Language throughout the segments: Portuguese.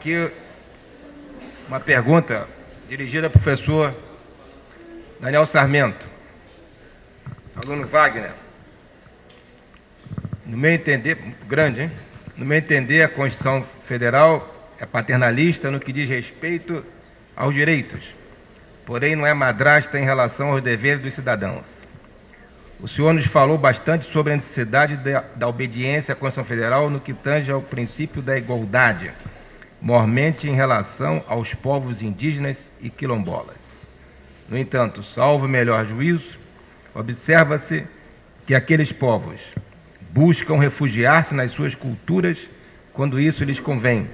aqui uma pergunta dirigida ao professor Daniel Sarmento, aluno Wagner. No meu entender, muito grande, hein? No meu entender, a Constituição Federal é paternalista no que diz respeito aos direitos, porém não é madrasta em relação aos deveres dos cidadãos. O senhor nos falou bastante sobre a necessidade da obediência à Constituição Federal no que tange ao princípio da igualdade, mormente em relação aos povos indígenas e quilombolas. No entanto, salvo melhor juízo, observa-se que aqueles povos buscam refugiar-se nas suas culturas quando isso lhes convém,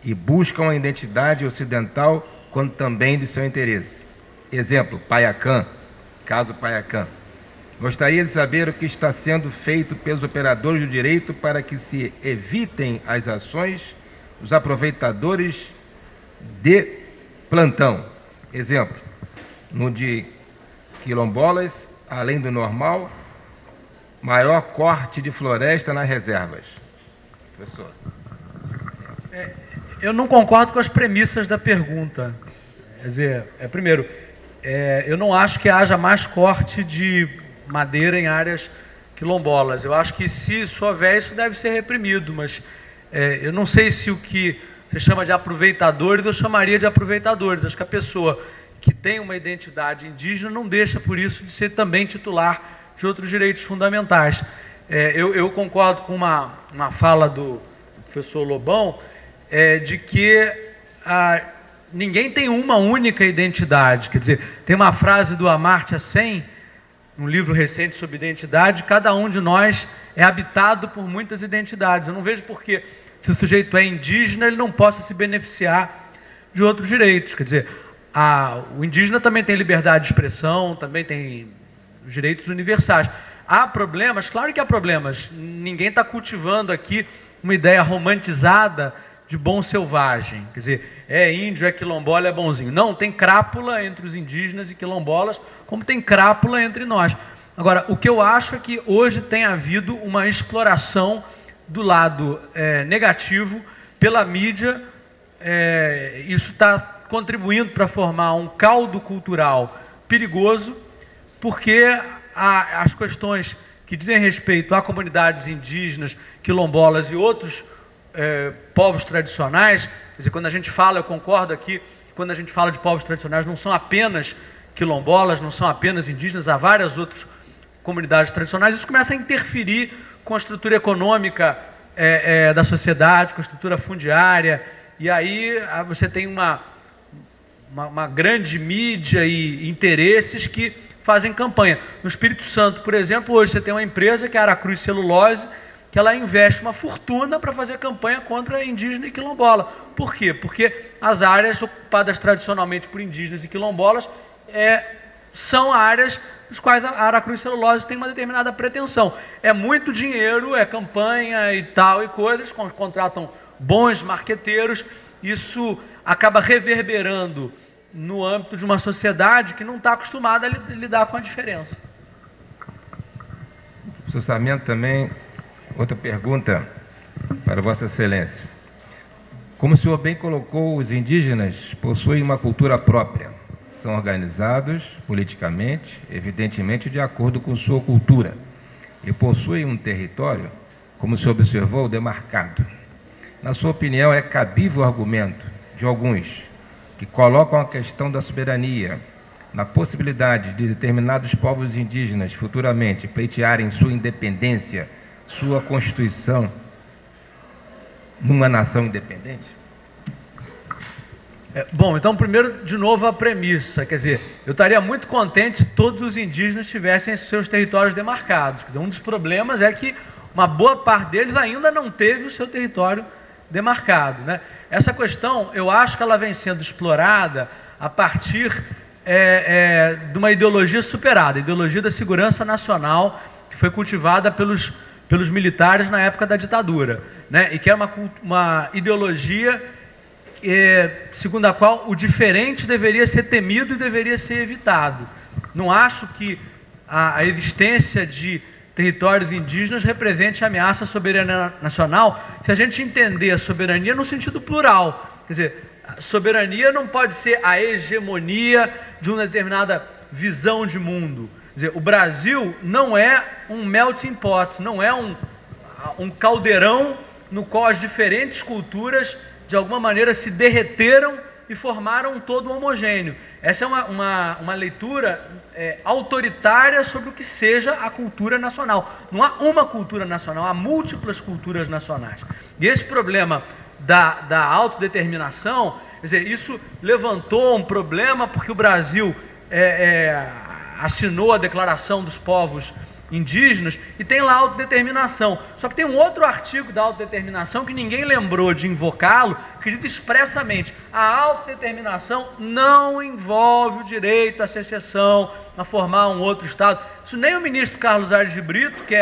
e buscam a identidade ocidental quando também de seu interesse. Exemplo, Paiacã, caso Paiacã. Gostaria de saber o que está sendo feito pelos operadores do direito para que se evitem as ações dos aproveitadores de plantão. Exemplo, no de quilombolas, além do normal, maior corte de floresta nas reservas. Professor. Eu não concordo com as premissas da pergunta. Quer dizer, primeiro, eu não acho que haja mais corte de madeira em áreas quilombolas. Eu acho que se isso houver, isso deve ser reprimido, mas eu não sei se o que você chama de aproveitadores, eu chamaria de aproveitadores. Acho que a pessoa que tem uma identidade indígena não deixa, por isso, de ser também titular de outros direitos fundamentais. Eu concordo com uma fala do professor Lobão, de que ninguém tem uma única identidade. Quer dizer, tem uma frase do Amartya Sen, um livro recente sobre identidade: cada um de nós é habitado por muitas identidades. Eu não vejo por que, se o sujeito é indígena, ele não possa se beneficiar de outros direitos. Quer dizer, o indígena também tem liberdade de expressão, também tem os direitos universais. Há problemas, claro que há problemas. Ninguém está cultivando aqui uma ideia romantizada de bom selvagem. Quer dizer, índio, é quilombola, é bonzinho. Não, tem crápula entre os indígenas e quilombolas, como tem crápula entre nós. Agora, o que eu acho é que hoje tem havido uma exploração do lado negativo pela mídia. Isso está contribuindo para formar um caldo cultural perigoso, porque as questões que dizem respeito a comunidades indígenas, quilombolas e outros povos tradicionais, quer dizer, quando a gente fala, eu concordo aqui, quando a gente fala de povos tradicionais, não são apenas quilombolas, não são apenas indígenas, há várias outras comunidades tradicionais. Isso começa a interferir com a estrutura econômica da sociedade, com a estrutura fundiária, e aí você tem uma grande mídia e interesses que fazem campanha. No Espírito Santo, por exemplo, hoje você tem uma empresa que é a Aracruz Celulose, que ela investe uma fortuna para fazer campanha contra indígena e quilombola. Por quê? Porque as áreas ocupadas tradicionalmente por indígenas e quilombolas são áreas nas quais a Aracruz Celulose tem uma determinada pretensão. É muito dinheiro, é campanha e tal e coisas, contratam bons marqueteiros, isso acaba reverberando no âmbito de uma sociedade que não está acostumada a lidar com a diferença. Professor Sarmento, também outra pergunta para Vossa Excelência. Como o senhor bem colocou, os indígenas possuem uma cultura própria. São organizados politicamente, evidentemente de acordo com sua cultura, e possuem um território, como o senhor observou, demarcado. Na sua opinião, é cabível o argumento de alguns que colocam a questão da soberania na possibilidade de determinados povos indígenas futuramente pleitearem sua independência, sua constituição, numa nação independente? Bom, então primeiro, de novo, a premissa, quer dizer, eu estaria muito contente se todos os indígenas tivessem seus territórios demarcados. Um dos problemas é que uma boa parte deles ainda não teve o seu território demarcado, né? Essa questão, eu acho que ela vem sendo explorada a partir de uma ideologia superada, a ideologia da segurança nacional, que foi cultivada pelos militares na época da ditadura, né? E que é uma ideologia segundo a qual o diferente deveria ser temido e deveria ser evitado. Não acho que a existência de territórios indígenas represente ameaça à soberania nacional, se a gente entender a soberania no sentido plural. Quer dizer, a soberania não pode ser a hegemonia de uma determinada visão de mundo. Quer dizer, o Brasil não é um melting pot, não é um caldeirão no qual as diferentes culturas, de alguma maneira, se derreteram e formaram um todo homogêneo. Essa é uma leitura autoritária sobre o que seja a cultura nacional. Não há uma cultura nacional, há múltiplas culturas nacionais. E esse problema da autodeterminação, quer dizer, isso levantou um problema porque o Brasil assinou a Declaração dos Povos Indígenas e tem lá a autodeterminação. Só que tem um outro artigo da autodeterminação que ninguém lembrou de invocá-lo, que diz expressamente: a autodeterminação não envolve o direito à secessão, a formar um outro Estado. Isso nem o ministro Carlos Aires de Brito, que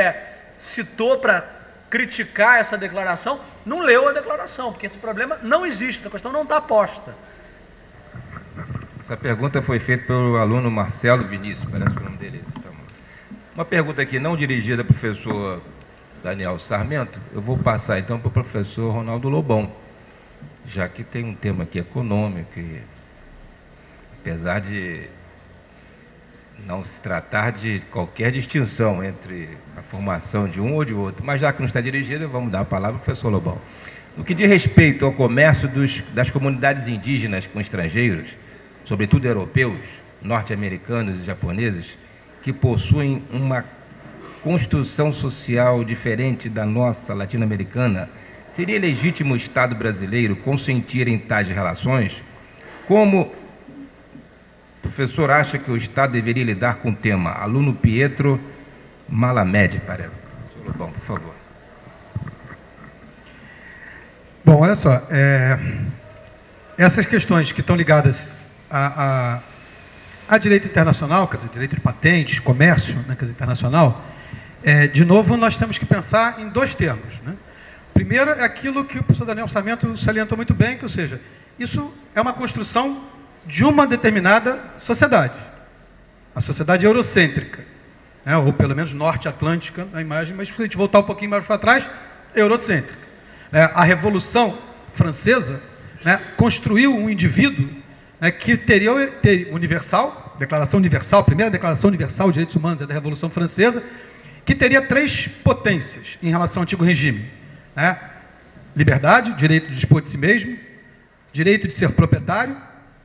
citou para criticar essa declaração, não leu a declaração, porque esse problema não existe, essa questão não está posta. Essa pergunta foi feita pelo aluno Marcelo Vinícius, parece que o nome dele é esse. Uma pergunta aqui não dirigida ao professor Daniel Sarmento, eu vou passar então para o professor Ronaldo Lobão, já que tem um tema aqui econômico, e, apesar de não se tratar de qualquer distinção entre a formação de um ou de outro, mas já que não está dirigida, vamos dar a palavra ao professor Lobão. No que diz respeito ao comércio das comunidades indígenas com estrangeiros, sobretudo europeus, norte-americanos e japoneses, que possuem uma construção social diferente da nossa latino-americana, seria legítimo o Estado brasileiro consentir em tais relações? Como o professor acha que o Estado deveria lidar com o tema? Aluno Pietro Malamed, parece. Professor Lobão, por favor. Bom, olha só, essas questões que estão ligadas a direito internacional, quer dizer, direito de patentes, comércio, né, quer dizer, internacional, de novo, nós temos que pensar em dois termos, né? Primeiro é aquilo que o professor Daniel Sarmento salientou muito bem, que, ou seja, isso é uma construção de uma determinada sociedade, a sociedade eurocêntrica, né, ou pelo menos norte-atlântica na imagem, mas se a gente voltar um pouquinho mais para trás, eurocêntrica. A Revolução Francesa, né, construiu um indivíduo que teria universal, Declaração Universal, a primeira Declaração Universal de Direitos Humanos é da Revolução Francesa, que teria três potências em relação ao antigo regime, né? Liberdade, direito de dispor de si mesmo, direito de ser proprietário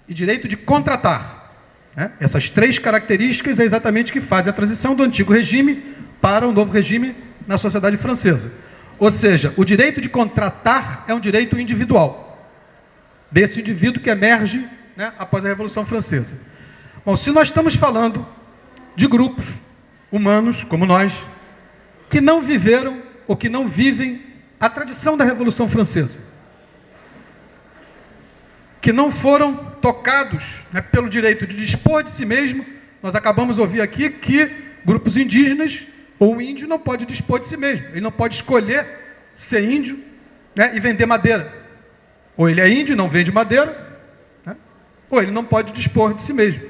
e direito de contratar, né? Essas três características é exatamente o que faz a transição do antigo regime para o novo regime na sociedade francesa. Ou seja, o direito de contratar é um direito individual, desse indivíduo que emerge, né, após a Revolução Francesa. Bom, se nós estamos falando de grupos humanos, como nós, que não viveram ou que não vivem a tradição da Revolução Francesa, que não foram tocados, né, pelo direito de dispor de si mesmo, nós acabamos de ouvir aqui que grupos indígenas, ou o índio não pode dispor de si mesmo, ele não pode escolher ser índio, né, e vender madeira. Ou ele é índio e não vende madeira, ou ele não pode dispor de si mesmo.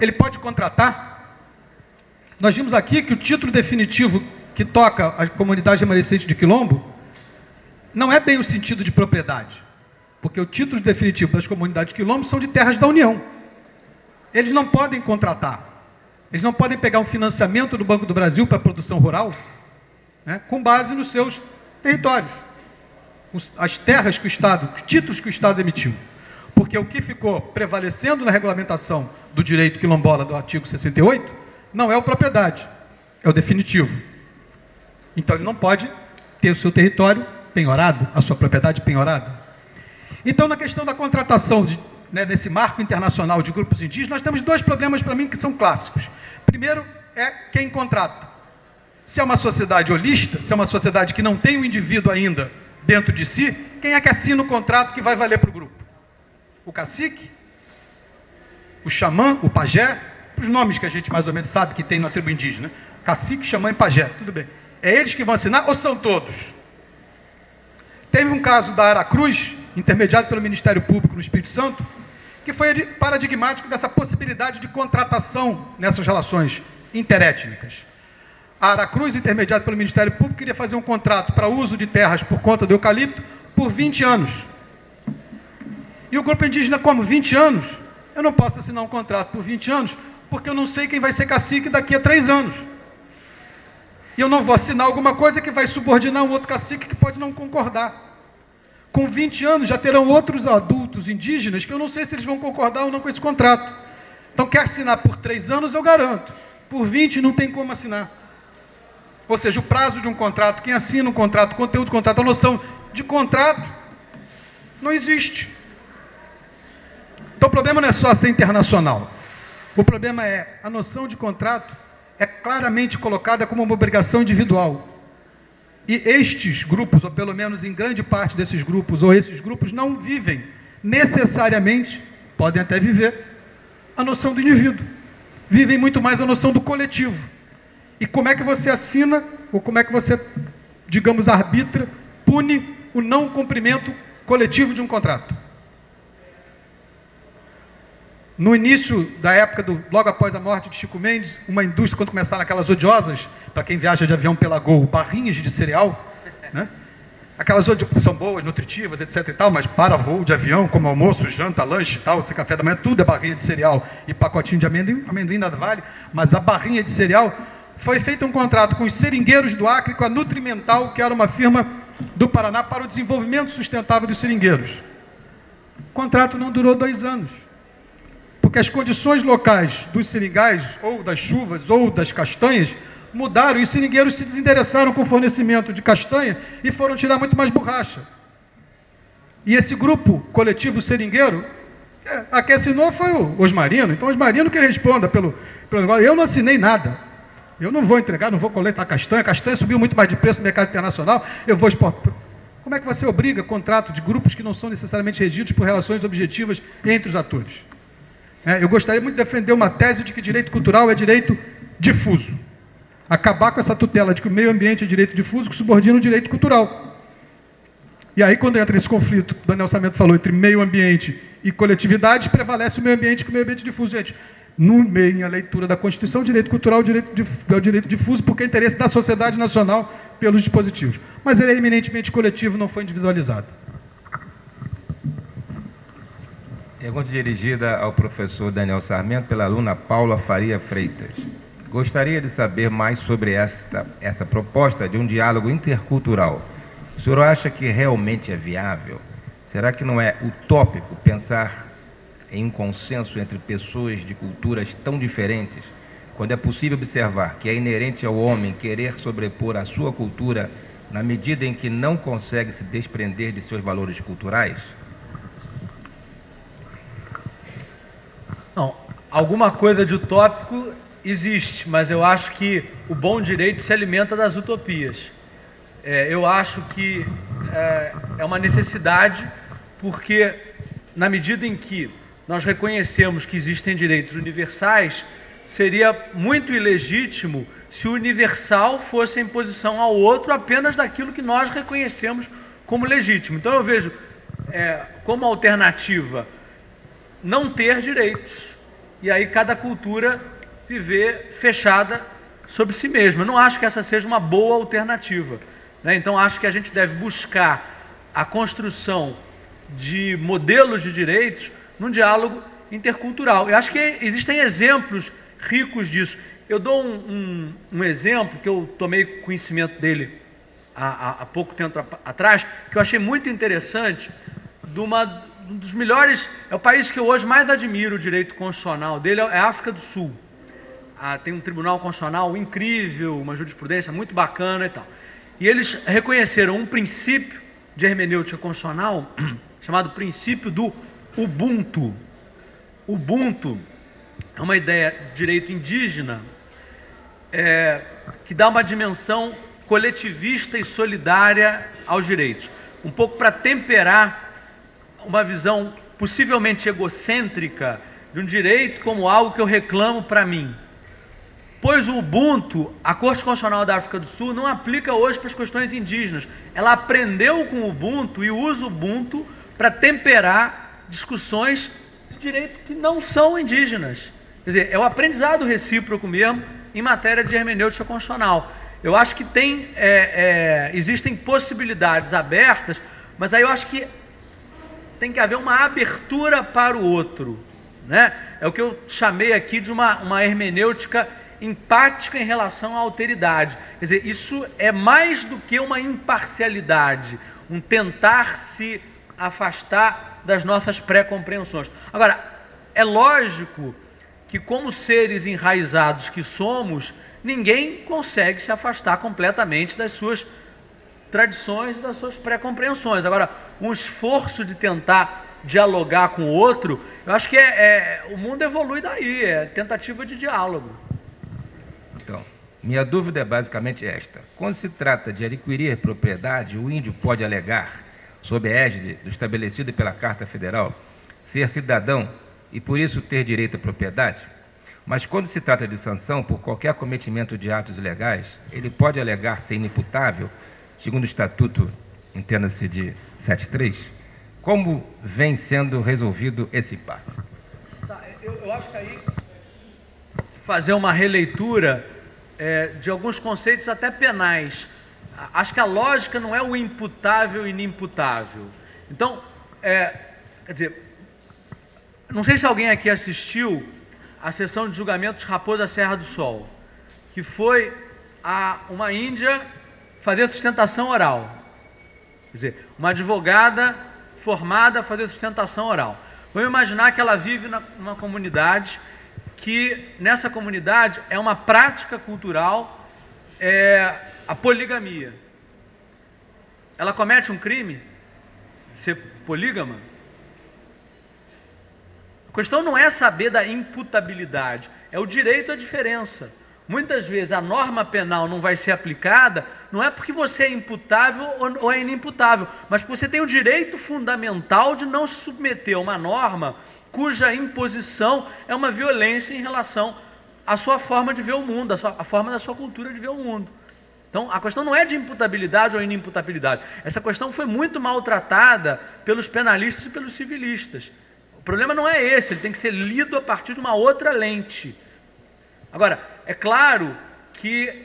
Ele pode contratar. Nós vimos aqui que o título definitivo que toca a comunidade remanescente de Quilombo não é bem o sentido de propriedade, porque o título definitivo das comunidades de Quilombo são de terras da União. Eles não podem contratar. Eles não podem pegar um financiamento do Banco do Brasil para a produção rural, né, com base nos seus territórios, as terras que o Estado, os títulos que o Estado emitiu. Porque o que ficou prevalecendo na regulamentação do direito quilombola do artigo 68 não é o propriedade, é o definitivo. Então ele não pode ter o seu território penhorado, a sua propriedade penhorada. Então, na questão da contratação, nesse marco internacional de grupos indígenas, nós temos dois problemas para mim que são clássicos. Primeiro é quem contrata. Se é uma sociedade holista, se é uma sociedade que não tem o indivíduo ainda dentro de si, quem é que assina o contrato que vai valer para o grupo? O cacique, o xamã, o pajé, os nomes que a gente mais ou menos sabe que tem na tribo indígena, cacique, xamã e pajé, tudo bem. É eles que vão assinar ou são todos? Teve um caso da Aracruz, intermediado pelo Ministério Público no Espírito Santo, que foi paradigmático dessa possibilidade de contratação nessas relações interétnicas. A Aracruz, intermediado pelo Ministério Público, queria fazer um contrato para uso de terras por conta do eucalipto por 20 anos. E o grupo indígena, como 20 anos? Eu não posso assinar um contrato por 20 anos, porque eu não sei quem vai ser cacique daqui a 3 anos. E eu não vou assinar alguma coisa que vai subordinar um outro cacique que pode não concordar. Com 20 anos já terão outros adultos indígenas que eu não sei se eles vão concordar ou não com esse contrato. Então, quer assinar por 3 anos, eu garanto. Por 20 não tem como assinar. Ou seja, o prazo de um contrato, quem assina um contrato, o conteúdo do contrato, a noção de contrato, não existe. Então o problema não é só ser internacional. O problema é a noção de contrato é claramente colocada como uma obrigação individual. E estes grupos, ou pelo menos em grande parte desses grupos, ou esses grupos não vivem necessariamente, podem até viver, a noção do indivíduo. Vivem muito mais a noção do coletivo. E como é que você assina, ou como é que você, digamos, arbitra, pune o não cumprimento coletivo de um contrato? No início da época, logo após a morte de Chico Mendes, uma indústria, quando começaram aquelas odiosas, para quem viaja de avião pela Gol, barrinhas de cereal, né? Aquelas são boas, nutritivas, etc e tal, mas para voo de avião, como almoço, janta, lanche e tal, café da manhã, tudo é barrinha de cereal e pacotinho de amendoim nada vale, mas a barrinha de cereal, foi feito um contrato com os seringueiros do Acre, com a Nutrimental, que era uma firma do Paraná, para o desenvolvimento sustentável dos seringueiros. O contrato não durou 2 anos. Porque as condições locais dos seringais, ou das chuvas, ou das castanhas, mudaram e os seringueiros se desinteressaram com o fornecimento de castanha e foram tirar muito mais borracha. E esse grupo coletivo seringueiro, a quem assinou foi o Osmarino. Então, o Osmarino que responda pelo negócio. Eu não assinei nada. Eu não vou entregar, não vou coletar castanha. Castanha subiu muito mais de preço no mercado internacional. Eu vou exportar. Como é que você obriga contrato de grupos que não são necessariamente regidos por relações objetivas entre os atores? Eu gostaria muito de defender uma tese de que direito cultural é direito difuso. Acabar com essa tutela de que o meio ambiente é direito difuso, que subordina o direito cultural. E aí, quando entra esse conflito, o Daniel Sarmento falou, entre meio ambiente e coletividades, prevalece o meio ambiente que o meio ambiente difuso. Gente, no meio, na leitura da Constituição, o direito cultural é o direito difuso, porque é interesse da sociedade nacional pelos dispositivos. Mas ele é eminentemente coletivo, não foi individualizado. Pergunta dirigida ao professor Daniel Sarmento pela aluna Paula Faria Freitas. Gostaria de saber mais sobre esta proposta de um diálogo intercultural. O senhor acha que realmente é viável? Será que não é utópico pensar em um consenso entre pessoas de culturas tão diferentes, quando é possível observar que é inerente ao homem querer sobrepor a sua cultura na medida em que não consegue se desprender de seus valores culturais? Não, alguma coisa de utópico existe, mas eu acho que o bom direito se alimenta das utopias. Eu acho que é uma necessidade, porque na medida em que nós reconhecemos que existem direitos universais, seria muito ilegítimo se o universal fosse em posição ao outro apenas daquilo que nós reconhecemos como legítimo. Então eu vejo como alternativa não ter direitos, e aí cada cultura viver fechada sobre si mesma. Eu não acho que essa seja uma boa alternativa, né? Então acho que a gente deve buscar a construção de modelos de direitos num diálogo intercultural. Eu acho que existem exemplos ricos disso. Eu dou um exemplo que eu tomei conhecimento dele há pouco tempo atrás, que eu achei muito interessante, um dos melhores, é o país que eu hoje mais admiro o direito constitucional dele, é a África do Sul. Tem um tribunal constitucional incrível, uma jurisprudência muito bacana e tal. E eles reconheceram um princípio de hermenêutica constitucional chamado princípio do Ubuntu. Ubuntu é uma ideia de direito indígena que dá uma dimensão coletivista e solidária aos direitos. Um pouco para temperar uma visão possivelmente egocêntrica de um direito como algo que eu reclamo para mim. Pois o Ubuntu, a Corte Constitucional da África do Sul, não aplica hoje para as questões indígenas. Ela aprendeu com o Ubuntu e usa o Ubuntu para temperar discussões de direito que não são indígenas. Quer dizer, é o aprendizado recíproco mesmo em matéria de hermenêutica constitucional. Eu acho que existem possibilidades abertas, mas aí eu acho que tem que haver uma abertura para o outro, né? É o que eu chamei aqui de uma hermenêutica empática em relação à alteridade. Quer dizer, isso é mais do que uma imparcialidade, um tentar se afastar das nossas pré-compreensões. Agora, é lógico que, como seres enraizados que somos, ninguém consegue se afastar completamente das suas tradições e das suas pré-compreensões. Agora, um esforço de tentar dialogar com o outro, eu acho que o mundo evolui daí, é tentativa de diálogo. Então, minha dúvida é basicamente esta. Quando se trata de adquirir propriedade, o índio pode alegar, sob a égide do estabelecido pela Carta Federal, ser cidadão e por isso ter direito à propriedade? Mas quando se trata de sanção por qualquer cometimento de atos ilegais, ele pode alegar ser inimputável, segundo o Estatuto, entenda-se de 73? Como vem sendo resolvido esse impasse? Eu acho que aí fazer uma releitura de alguns conceitos até penais. Acho que a lógica não é o imputável e inimputável. Então, quer dizer, não sei se alguém aqui assistiu a sessão de julgamento de Raposa Serra do Sol, que foi uma índia fazer sustentação oral. Quer dizer, uma advogada formada a fazer sustentação oral. Vamos imaginar que ela vive numa comunidade que, nessa comunidade, é uma prática cultural a poligamia. Ela comete um crime? Ser polígama? A questão não é saber da imputabilidade, é o direito à diferença. Muitas vezes a norma penal não vai ser aplicada, não é porque você é imputável ou é inimputável, mas porque você tem o direito fundamental de não se submeter a uma norma cuja imposição é uma violência em relação à sua forma de ver o mundo, a forma da sua cultura de ver o mundo. Então, a questão não é de imputabilidade ou inimputabilidade. Essa questão foi muito maltratada pelos penalistas e pelos civilistas. O problema não é esse, ele tem que ser lido a partir de uma outra lente. Agora, é claro que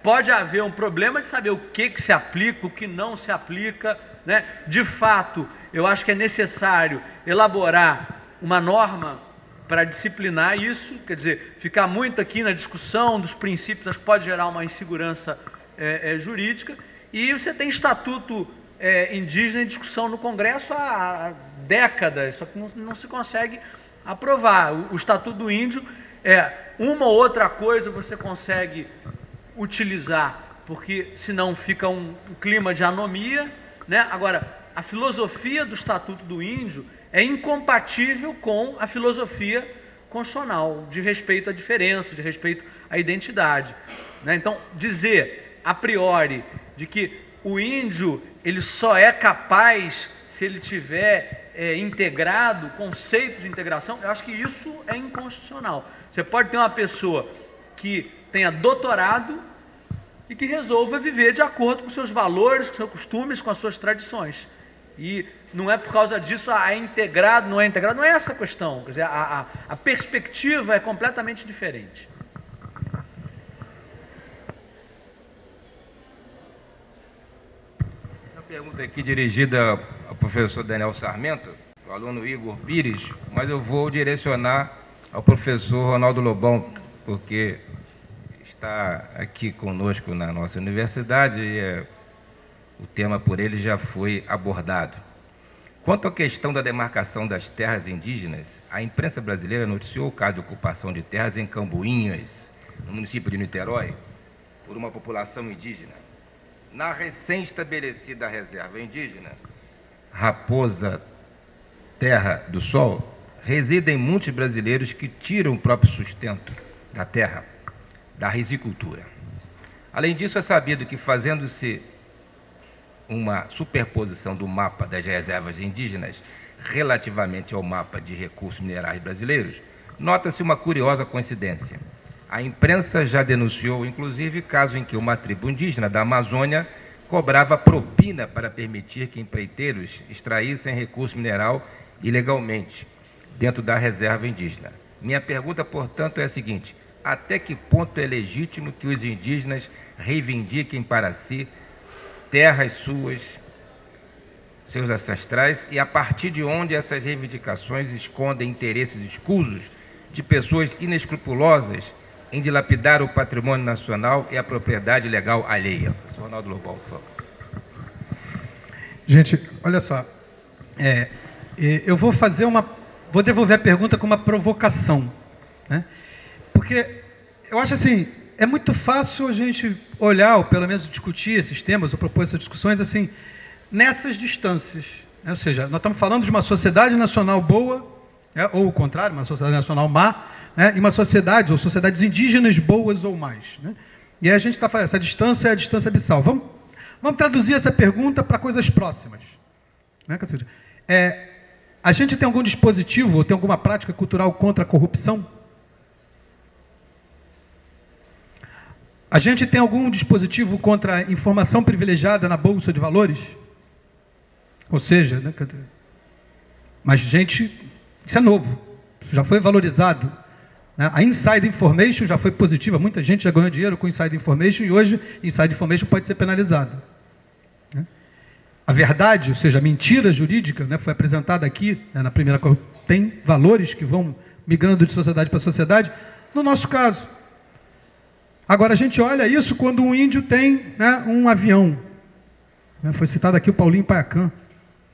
pode haver um problema de saber o que se aplica, o que não se aplica, né? De fato, eu acho que é necessário elaborar uma norma para disciplinar isso, quer dizer, ficar muito aqui na discussão dos princípios, acho que pode gerar uma insegurança jurídica, e você tem estatuto indígena em discussão no Congresso há décadas, só que não se consegue aprovar. O Estatuto do Índio, uma ou outra coisa você consegue utilizar, porque senão fica um clima de anomia, né? Agora, a filosofia do Estatuto do Índio é incompatível com a filosofia constitucional, de respeito à diferença, de respeito à identidade, né? Então, dizer a priori de que o índio ele só é capaz se ele tiver integrado, conceito de integração, eu acho que isso é inconstitucional. Você pode ter uma pessoa que tenha doutorado e que resolva viver de acordo com seus valores, com seus costumes, com as suas tradições. E não é por causa disso, é integrado, não é integrado, não é essa a questão. Quer dizer, a perspectiva é completamente diferente. Uma pergunta aqui dirigida ao professor Daniel Sarmento, ao aluno Igor Pires, mas eu vou direcionar ao professor Ronaldo Lobão, porque está aqui conosco na nossa universidade e o tema por ele já foi abordado. Quanto à questão da demarcação das terras indígenas, a imprensa brasileira noticiou o caso de ocupação de terras em Cambuinhas, no município de Niterói, por uma população indígena. Na recém-estabelecida reserva indígena, Raposa Terra do Sol, residem muitos brasileiros que tiram o próprio sustento da terra, da risicultura. Além disso, é sabido que, fazendo-se uma superposição do mapa das reservas indígenas relativamente ao mapa de recursos minerais brasileiros, nota-se uma curiosa coincidência. A imprensa já denunciou, inclusive, caso em que uma tribo indígena da Amazônia cobrava propina para permitir que empreiteiros extraíssem recurso mineral ilegalmente dentro da reserva indígena. Minha pergunta, portanto, é a seguinte: até que ponto é legítimo que os indígenas reivindiquem para si terras suas, seus ancestrais, e a partir de onde essas reivindicações escondem interesses escusos de pessoas inescrupulosas em dilapidar o patrimônio nacional e a propriedade legal alheia. Professor Ronaldo Lobão, por favor. Gente, olha só. Eu vou devolver a pergunta com uma provocação, né? Porque eu acho assim, é muito fácil a gente olhar, ou pelo menos discutir esses temas, ou propor essas discussões assim, nessas distâncias, né? Ou seja, nós estamos falando de uma sociedade nacional boa, né? Ou o contrário, uma sociedade nacional má, né? E uma sociedade, ou sociedades indígenas boas ou mais, né? E aí a gente está falando, essa distância é a distância abissal. Vamos traduzir essa pergunta para coisas próximas, né? Ou seja, a gente tem algum dispositivo, ou tem alguma prática cultural contra a corrupção? A gente tem algum dispositivo contra a informação privilegiada na Bolsa de Valores? Ou seja, né, mas gente, isso é novo, isso já foi valorizado, né? A Inside Information já foi positiva, muita gente já ganhou dinheiro com Inside Information e hoje Inside Information pode ser penalizado, né? A verdade, ou seja, a mentira jurídica, né, foi apresentada aqui, né, na primeira coisa, tem valores que vão migrando de sociedade para sociedade, no nosso caso. Agora, a gente olha isso quando um índio tem, né, um avião, né, foi citado aqui o Paulinho Paiacã,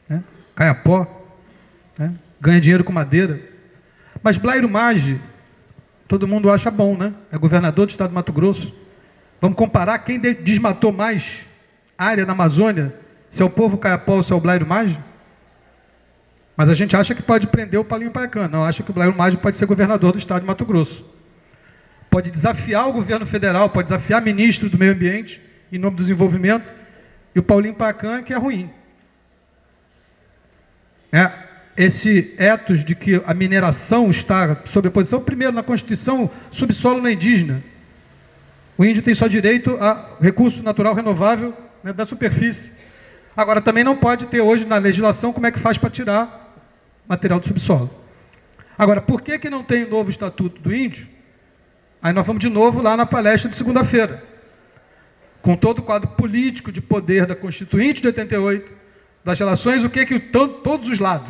né, Caiapó, né, ganha dinheiro com madeira, mas Blairo Maggi, todo mundo acha bom, né? É governador do estado do Mato Grosso. Vamos comparar quem desmatou mais área na Amazônia, se é o povo Caiapó ou se é o Blairo Maggi? Mas a gente acha que pode prender o Paulinho Paiacã, não acha que o Blairo Maggi pode ser governador do estado de Mato Grosso. Pode desafiar o governo federal, pode desafiar ministro do meio ambiente, em nome do desenvolvimento, e o Paulinho Paiacã que é ruim. Esse ethos de que a mineração está sob a posição, primeiro, na Constituição, subsolo não é indígena. O índio tem só direito a recurso natural renovável, né, da superfície. Agora, também não pode ter hoje na legislação como é que faz para tirar material do subsolo. Agora, por que não tem o novo Estatuto do Índio? Aí nós vamos de novo lá na palestra de segunda-feira, com todo o quadro político de poder da Constituinte de 88, das relações, todos os lados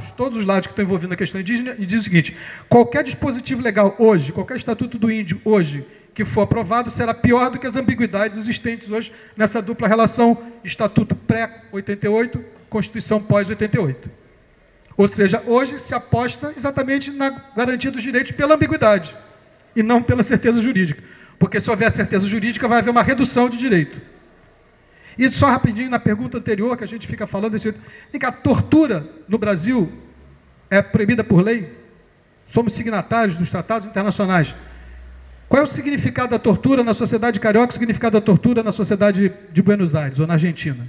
que estão envolvidos na questão indígena, e diz o seguinte: qualquer dispositivo legal hoje, qualquer Estatuto do Índio hoje, que for aprovado, será pior do que as ambiguidades existentes hoje nessa dupla relação Estatuto pré-88, Constituição pós-88. Ou seja, hoje se aposta exatamente na garantia dos direitos pela ambiguidade, e não pela certeza jurídica. Porque se houver certeza jurídica, vai haver uma redução de direito. E só rapidinho, na pergunta anterior, que a gente fica falando, a tortura no Brasil é proibida por lei? Somos signatários dos tratados internacionais. Qual é o significado da tortura na sociedade carioca e o significado da tortura na sociedade de Buenos Aires, ou na Argentina?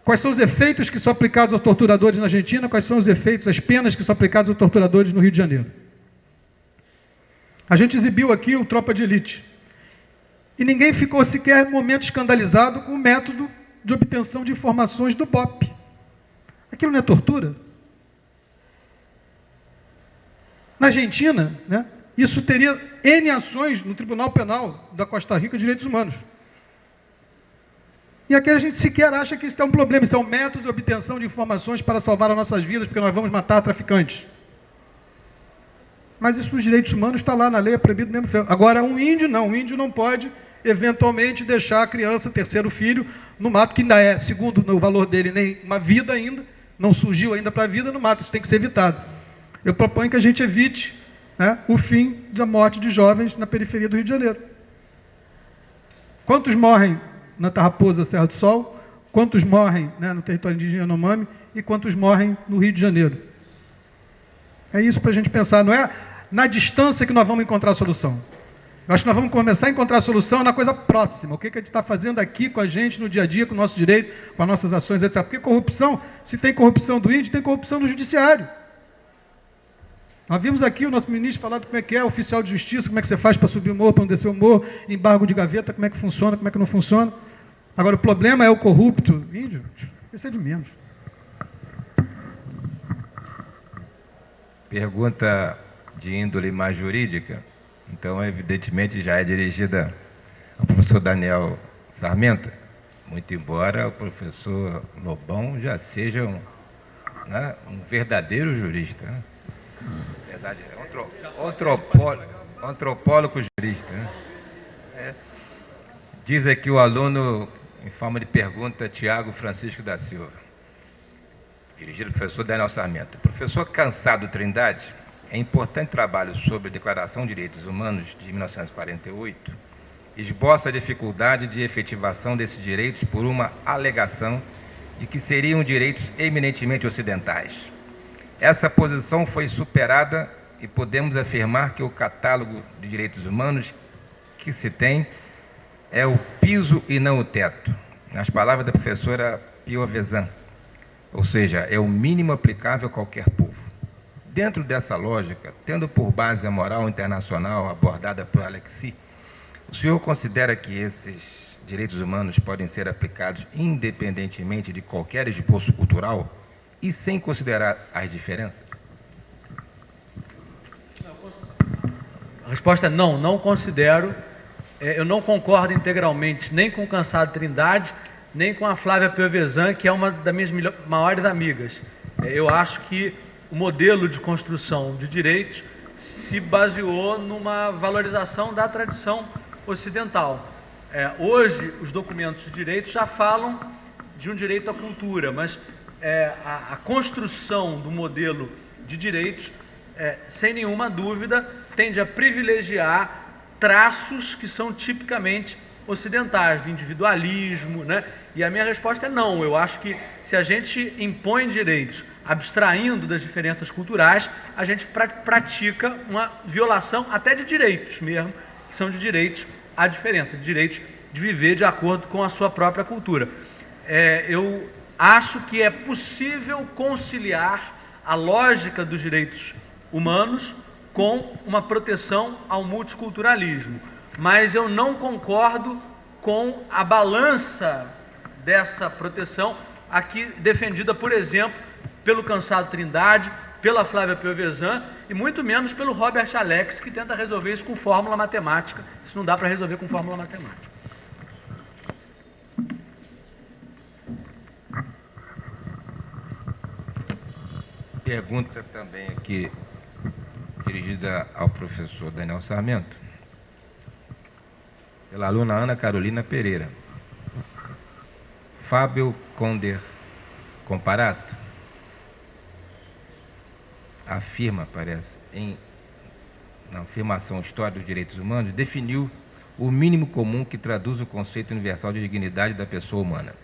Quais são os efeitos que são aplicados aos torturadores na Argentina? Quais são os efeitos, as penas que são aplicadas aos torturadores no Rio de Janeiro? A gente exibiu aqui o Tropa de Elite. E ninguém ficou sequer um momento escandalizado com o método de obtenção de informações do BOP. Aquilo não é tortura? Na Argentina, né, isso teria N ações no Tribunal Penal da Costa Rica de Direitos Humanos. E aqui a gente sequer acha que isso é um problema, isso é um método de obtenção de informações para salvar as nossas vidas, porque nós vamos matar traficantes. Mas isso nos direitos humanos está lá na lei, é proibido mesmo. Agora, um índio não pode, eventualmente, deixar a criança, terceiro filho, no mato, que ainda é, segundo o valor dele, nem uma vida ainda, não surgiu ainda para a vida no mato, isso tem que ser evitado. Eu proponho que a gente evite, né, o fim da morte de jovens na periferia do Rio de Janeiro. Quantos morrem na Tarraposa, Serra do Sol? Quantos morrem, né, no território indígena Yanomami? E quantos morrem no Rio de Janeiro? É isso para a gente pensar, não é na distância que nós vamos encontrar a solução. Eu acho que nós vamos começar a encontrar a solução na coisa próxima. O que a gente está fazendo aqui com a gente, no dia a dia, com o nosso direito, com as nossas ações, etc. Porque corrupção, se tem corrupção do índio, tem corrupção no judiciário. Nós vimos aqui o nosso ministro falar de como é que é oficial de justiça, como é que você faz para subir o morro, para não descer o morro, embargo de gaveta, como é que funciona, como é que não funciona. Agora, o problema é o corrupto índio, isso é de menos. Pergunta de índole mais jurídica. Então, evidentemente, já é dirigida ao professor Daniel Sarmento, muito embora o professor Lobão já seja um verdadeiro jurista. Né? Verdade, antropólogo jurista. Né? Diz aqui o aluno, em forma de pergunta, Tiago Francisco da Silva, dirigido ao professor Daniel Sarmento. Professor Cansado Trindade, em importante trabalho sobre a Declaração de Direitos Humanos de 1948, esboça a dificuldade de efetivação desses direitos por uma alegação de que seriam direitos eminentemente ocidentais. Essa posição foi superada e podemos afirmar que o catálogo de direitos humanos que se tem é o piso e não o teto, nas palavras da professora Piovesan, ou seja, é o mínimo aplicável a qualquer povo. Dentro dessa lógica, tendo por base a moral internacional abordada por Alexis, o senhor considera que esses direitos humanos podem ser aplicados independentemente de qualquer esboço cultural e sem considerar as diferenças? A resposta é não, não considero. Eu não concordo integralmente nem com o Cansado Trindade, nem com a Flávia Piovesan, que é uma das minhas maiores amigas. Eu acho que o modelo de construção de direitos se baseou numa valorização da tradição ocidental. Hoje, os documentos de direitos já falam de um direito à cultura, mas a construção do modelo de direitos, sem nenhuma dúvida, tende a privilegiar traços que são tipicamente ocidentais, de individualismo, né? E a minha resposta é não. Eu acho que se a gente impõe direitos abstraindo das diferenças culturais, a gente pratica uma violação até de direitos mesmo, que são de direitos à diferença, de direitos de viver de acordo com a sua própria cultura. Eu acho que é possível conciliar a lógica dos direitos humanos com uma proteção ao multiculturalismo, mas eu não concordo com a balança dessa proteção aqui defendida, por exemplo, pelo Cansado Trindade, pela Flávia Piovesan e muito menos pelo Robert Alex, que tenta resolver isso com fórmula matemática. Isso não dá para resolver com fórmula matemática. Pergunta também aqui, dirigida ao professor Daniel Sarmento, pela aluna Ana Carolina Pereira. Fábio Conder Comparato afirma, na afirmação História dos Direitos Humanos, definiu o mínimo comum que traduz o conceito universal de dignidade da pessoa humana.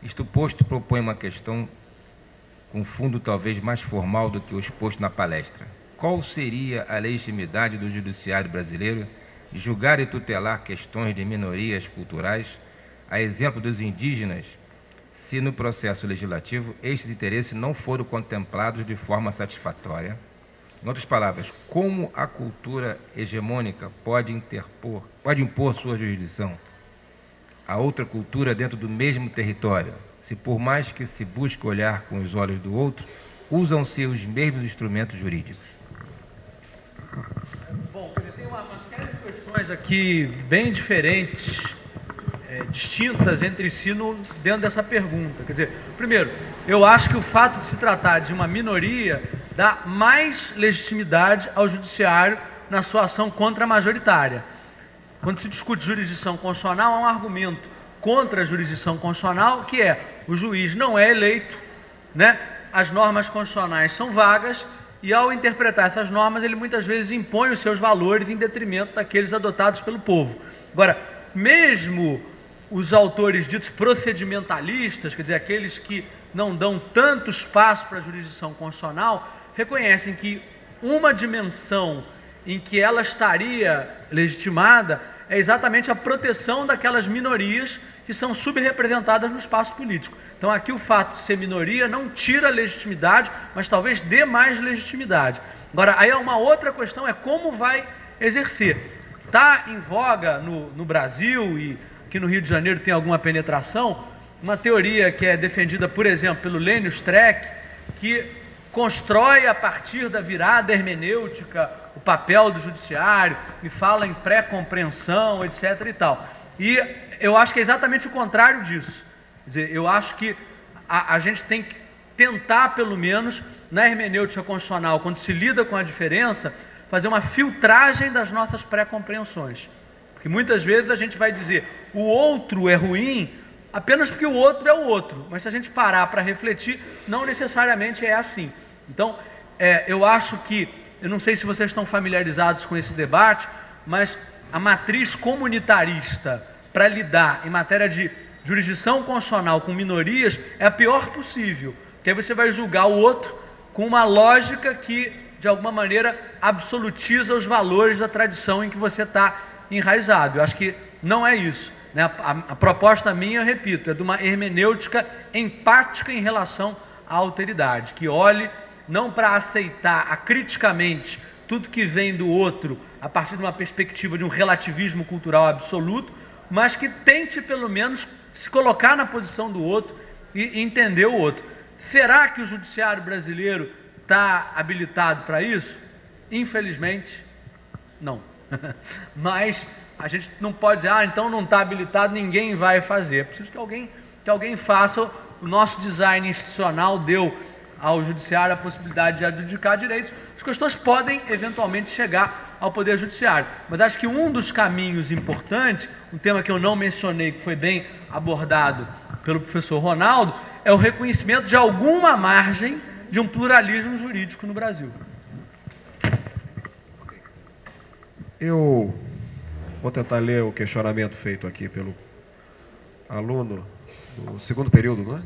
Isto posto, propõe uma questão com fundo talvez mais formal do que o exposto na palestra. Qual seria a legitimidade do judiciário brasileiro de julgar e tutelar questões de minorias culturais, a exemplo dos indígenas, se no processo legislativo estes interesses não foram contemplados de forma satisfatória? Em outras palavras, como a cultura hegemônica pode impor sua jurisdição a outra cultura dentro do mesmo território, se por mais que se busque olhar com os olhos do outro, usam-se os mesmos instrumentos jurídicos? Bom, tem uma série de questões aqui bem diferentes, distintas entre si dentro dessa pergunta. Quer dizer, primeiro, eu acho que o fato de se tratar de uma minoria dá mais legitimidade ao judiciário na sua ação contra a majoritária. Quando se discute jurisdição constitucional, há um argumento contra a jurisdição constitucional, que é: o juiz não é eleito, né? As normas constitucionais são vagas, e ao interpretar essas normas, ele muitas vezes impõe os seus valores em detrimento daqueles adotados pelo povo. Agora, mesmo os autores ditos procedimentalistas, quer dizer, aqueles que não dão tanto espaço para a jurisdição constitucional, reconhecem que uma dimensão em que ela estaria legitimada é exatamente a proteção daquelas minorias que são subrepresentadas no espaço político. Então aqui o fato de ser minoria não tira legitimidade, mas talvez dê mais legitimidade. Agora, aí uma outra questão é como vai exercer. Está em voga no Brasil, e aqui no Rio de Janeiro tem alguma penetração, uma teoria que é defendida, por exemplo, pelo Lênio Streck, que constrói a partir da virada hermenêutica o papel do judiciário e fala em pré-compreensão, etc. e tal. E eu acho que é exatamente o contrário disso. Quer dizer, eu acho que a gente tem que tentar, pelo menos, na hermenêutica constitucional, quando se lida com a diferença, fazer uma filtragem das nossas pré-compreensões. Porque muitas vezes a gente vai dizer o outro é ruim apenas porque o outro é o outro. Mas se a gente parar para refletir, não necessariamente é assim. Então, eu acho que, eu não sei se vocês estão familiarizados com esse debate, mas a matriz comunitarista para lidar em matéria de jurisdição constitucional com minorias é a pior possível. Porque aí você vai julgar o outro com uma lógica que, de alguma maneira, absolutiza os valores da tradição em que você está enraizado. Eu acho que não é isso, né? A proposta minha, eu repito, é de uma hermenêutica empática em relação à alteridade, que olhe não para aceitar acriticamente tudo que vem do outro a partir de uma perspectiva de um relativismo cultural absoluto, mas que tente, pelo menos, se colocar na posição do outro e entender o outro. Será que o judiciário brasileiro está habilitado para isso? Infelizmente, não. Mas a gente não pode dizer, então não está habilitado, ninguém vai fazer. É preciso que alguém faça. O nosso design institucional deu ao judiciário a possibilidade de adjudicar direitos. As questões podem, eventualmente, chegar ao Poder Judiciário. Mas acho que um dos caminhos importantes, um tema que eu não mencionei, que foi bem abordado pelo professor Ronaldo, é o reconhecimento de alguma margem de um pluralismo jurídico no Brasil. Eu vou tentar ler o questionamento feito aqui pelo aluno do segundo período, não é?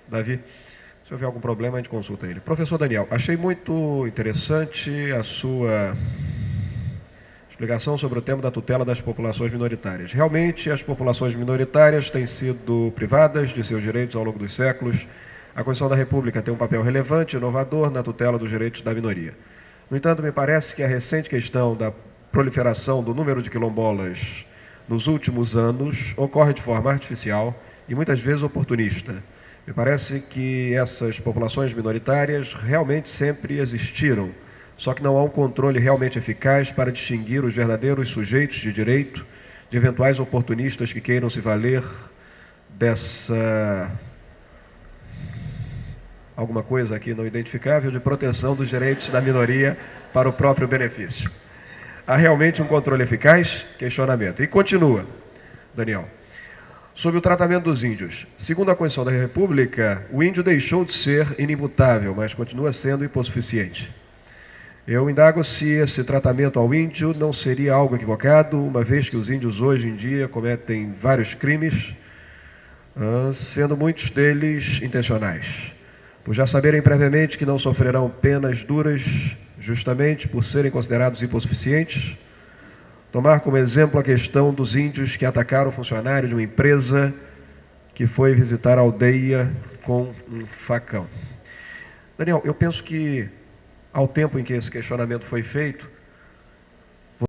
Davi, se houver algum problema, a gente consulta ele. Professor Daniel, achei muito interessante a sua explicação sobre o tema da tutela das populações minoritárias. Realmente, as populações minoritárias têm sido privadas de seus direitos ao longo dos séculos. A Constituição da República tem um papel relevante e inovador na tutela dos direitos da minoria. No entanto, me parece que a recente questão da proliferação do número de quilombolas nos últimos anos ocorre de forma artificial e muitas vezes oportunista. Me parece que essas populações minoritárias realmente sempre existiram, só que não há um controle realmente eficaz para distinguir os verdadeiros sujeitos de direito de eventuais oportunistas que queiram se valer dessa alguma coisa aqui não identificável de proteção dos direitos da minoria para o próprio benefício. Há realmente um controle eficaz? Questionamento. E continua, Daniel. Sobre o tratamento dos índios. Segundo a Constituição da República, o índio deixou de ser inimputável, mas continua sendo hipossuficiente. Eu indago se esse tratamento ao índio não seria algo equivocado, uma vez que os índios hoje em dia cometem vários crimes, sendo muitos deles intencionais. Por já saberem previamente que não sofrerão penas duras, justamente por serem considerados hipossuficientes, tomar como exemplo a questão dos índios que atacaram o funcionário de uma empresa que foi visitar a aldeia com um facão. Daniel, eu penso que ao tempo em que esse questionamento foi feito,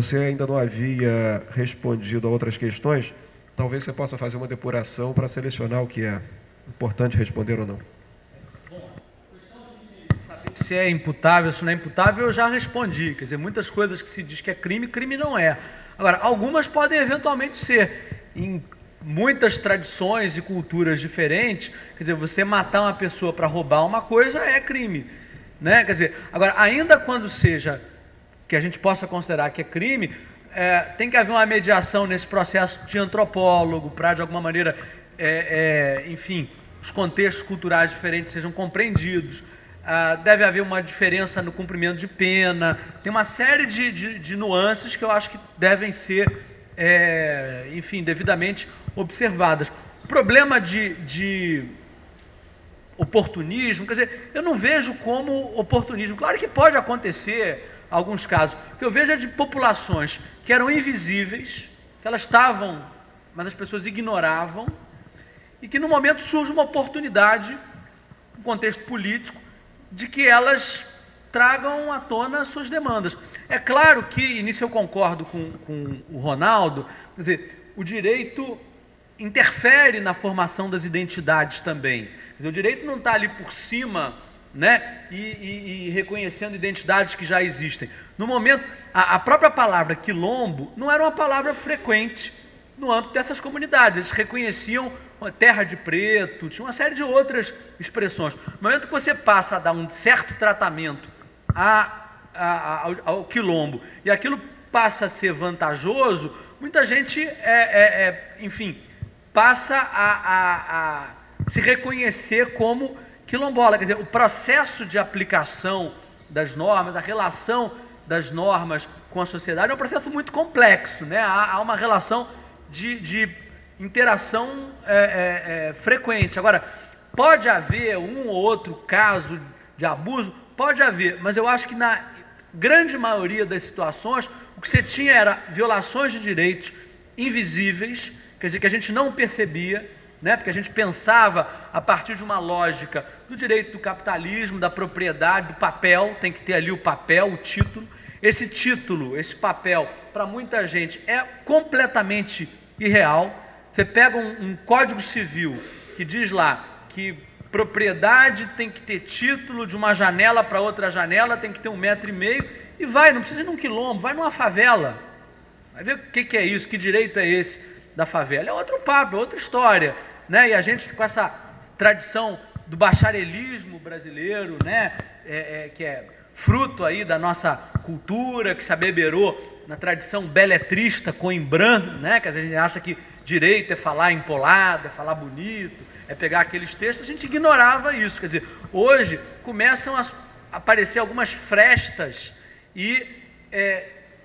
você ainda não havia respondido a outras questões. Talvez você possa fazer uma depuração para selecionar o que é importante responder ou não. Se é imputável, se não é imputável, eu já respondi. Quer dizer, muitas coisas que se diz que é crime, crime não é. Agora, algumas podem eventualmente ser. Em muitas tradições e culturas diferentes, quer dizer, você matar uma pessoa para roubar uma coisa é crime, né? Quer dizer, agora, ainda quando seja que a gente possa considerar que é crime, tem que haver uma mediação nesse processo de antropólogo para, de alguma maneira, enfim, os contextos culturais diferentes sejam compreendidos. Deve haver uma diferença no cumprimento de pena. Tem uma série de nuances que eu acho que devem ser, enfim, devidamente observadas. O problema de oportunismo, quer dizer, eu não vejo como oportunismo. Claro que pode acontecer alguns casos. O que eu vejo é de populações que eram invisíveis, que elas estavam, mas as pessoas ignoravam, e que no momento surge uma oportunidade, no contexto político, de que elas tragam à tona as suas demandas. É claro que, e nisso eu concordo com o Ronaldo, quer dizer, o direito interfere na formação das identidades também. Quer dizer, o direito não está ali por cima né, e reconhecendo identidades que já existem. No momento, a própria palavra quilombo não era uma palavra frequente no âmbito dessas comunidades. Eles reconheciam terra de preto, tinha uma série de outras expressões. No momento que você passa a dar um certo tratamento ao quilombo e aquilo passa a ser vantajoso, muita gente, enfim, passa a se reconhecer como quilombola. Quer dizer, o processo de aplicação das normas, a relação das normas com a sociedade é um processo muito complexo, né? Há uma relação de interação frequente. Agora, pode haver um ou outro caso de abuso? Pode haver, mas eu acho que na grande maioria das situações, o que você tinha era violações de direitos invisíveis, quer dizer, que a gente não percebia, né? Porque a gente pensava a partir de uma lógica do direito do capitalismo, da propriedade, do papel, tem que ter ali o papel, o título. Esse título, esse papel, para muita gente é completamente irreal. Você pega um código civil que diz lá que propriedade tem que ter título, de uma janela para outra janela tem que ter 1,5 metro, e vai, não precisa ir num quilombo, vai numa favela. Vai ver o que é isso, que direito é esse da favela. É outro papo, é outra história, né? E a gente, com essa tradição do bacharelismo brasileiro, né? Que é fruto aí da nossa cultura, que se abeberou na tradição beletrista coimbrã, né? Que a gente acha que direito é falar empolado, é falar bonito, é pegar aqueles textos. A gente ignorava isso. Quer dizer, hoje começam a aparecer algumas frestas e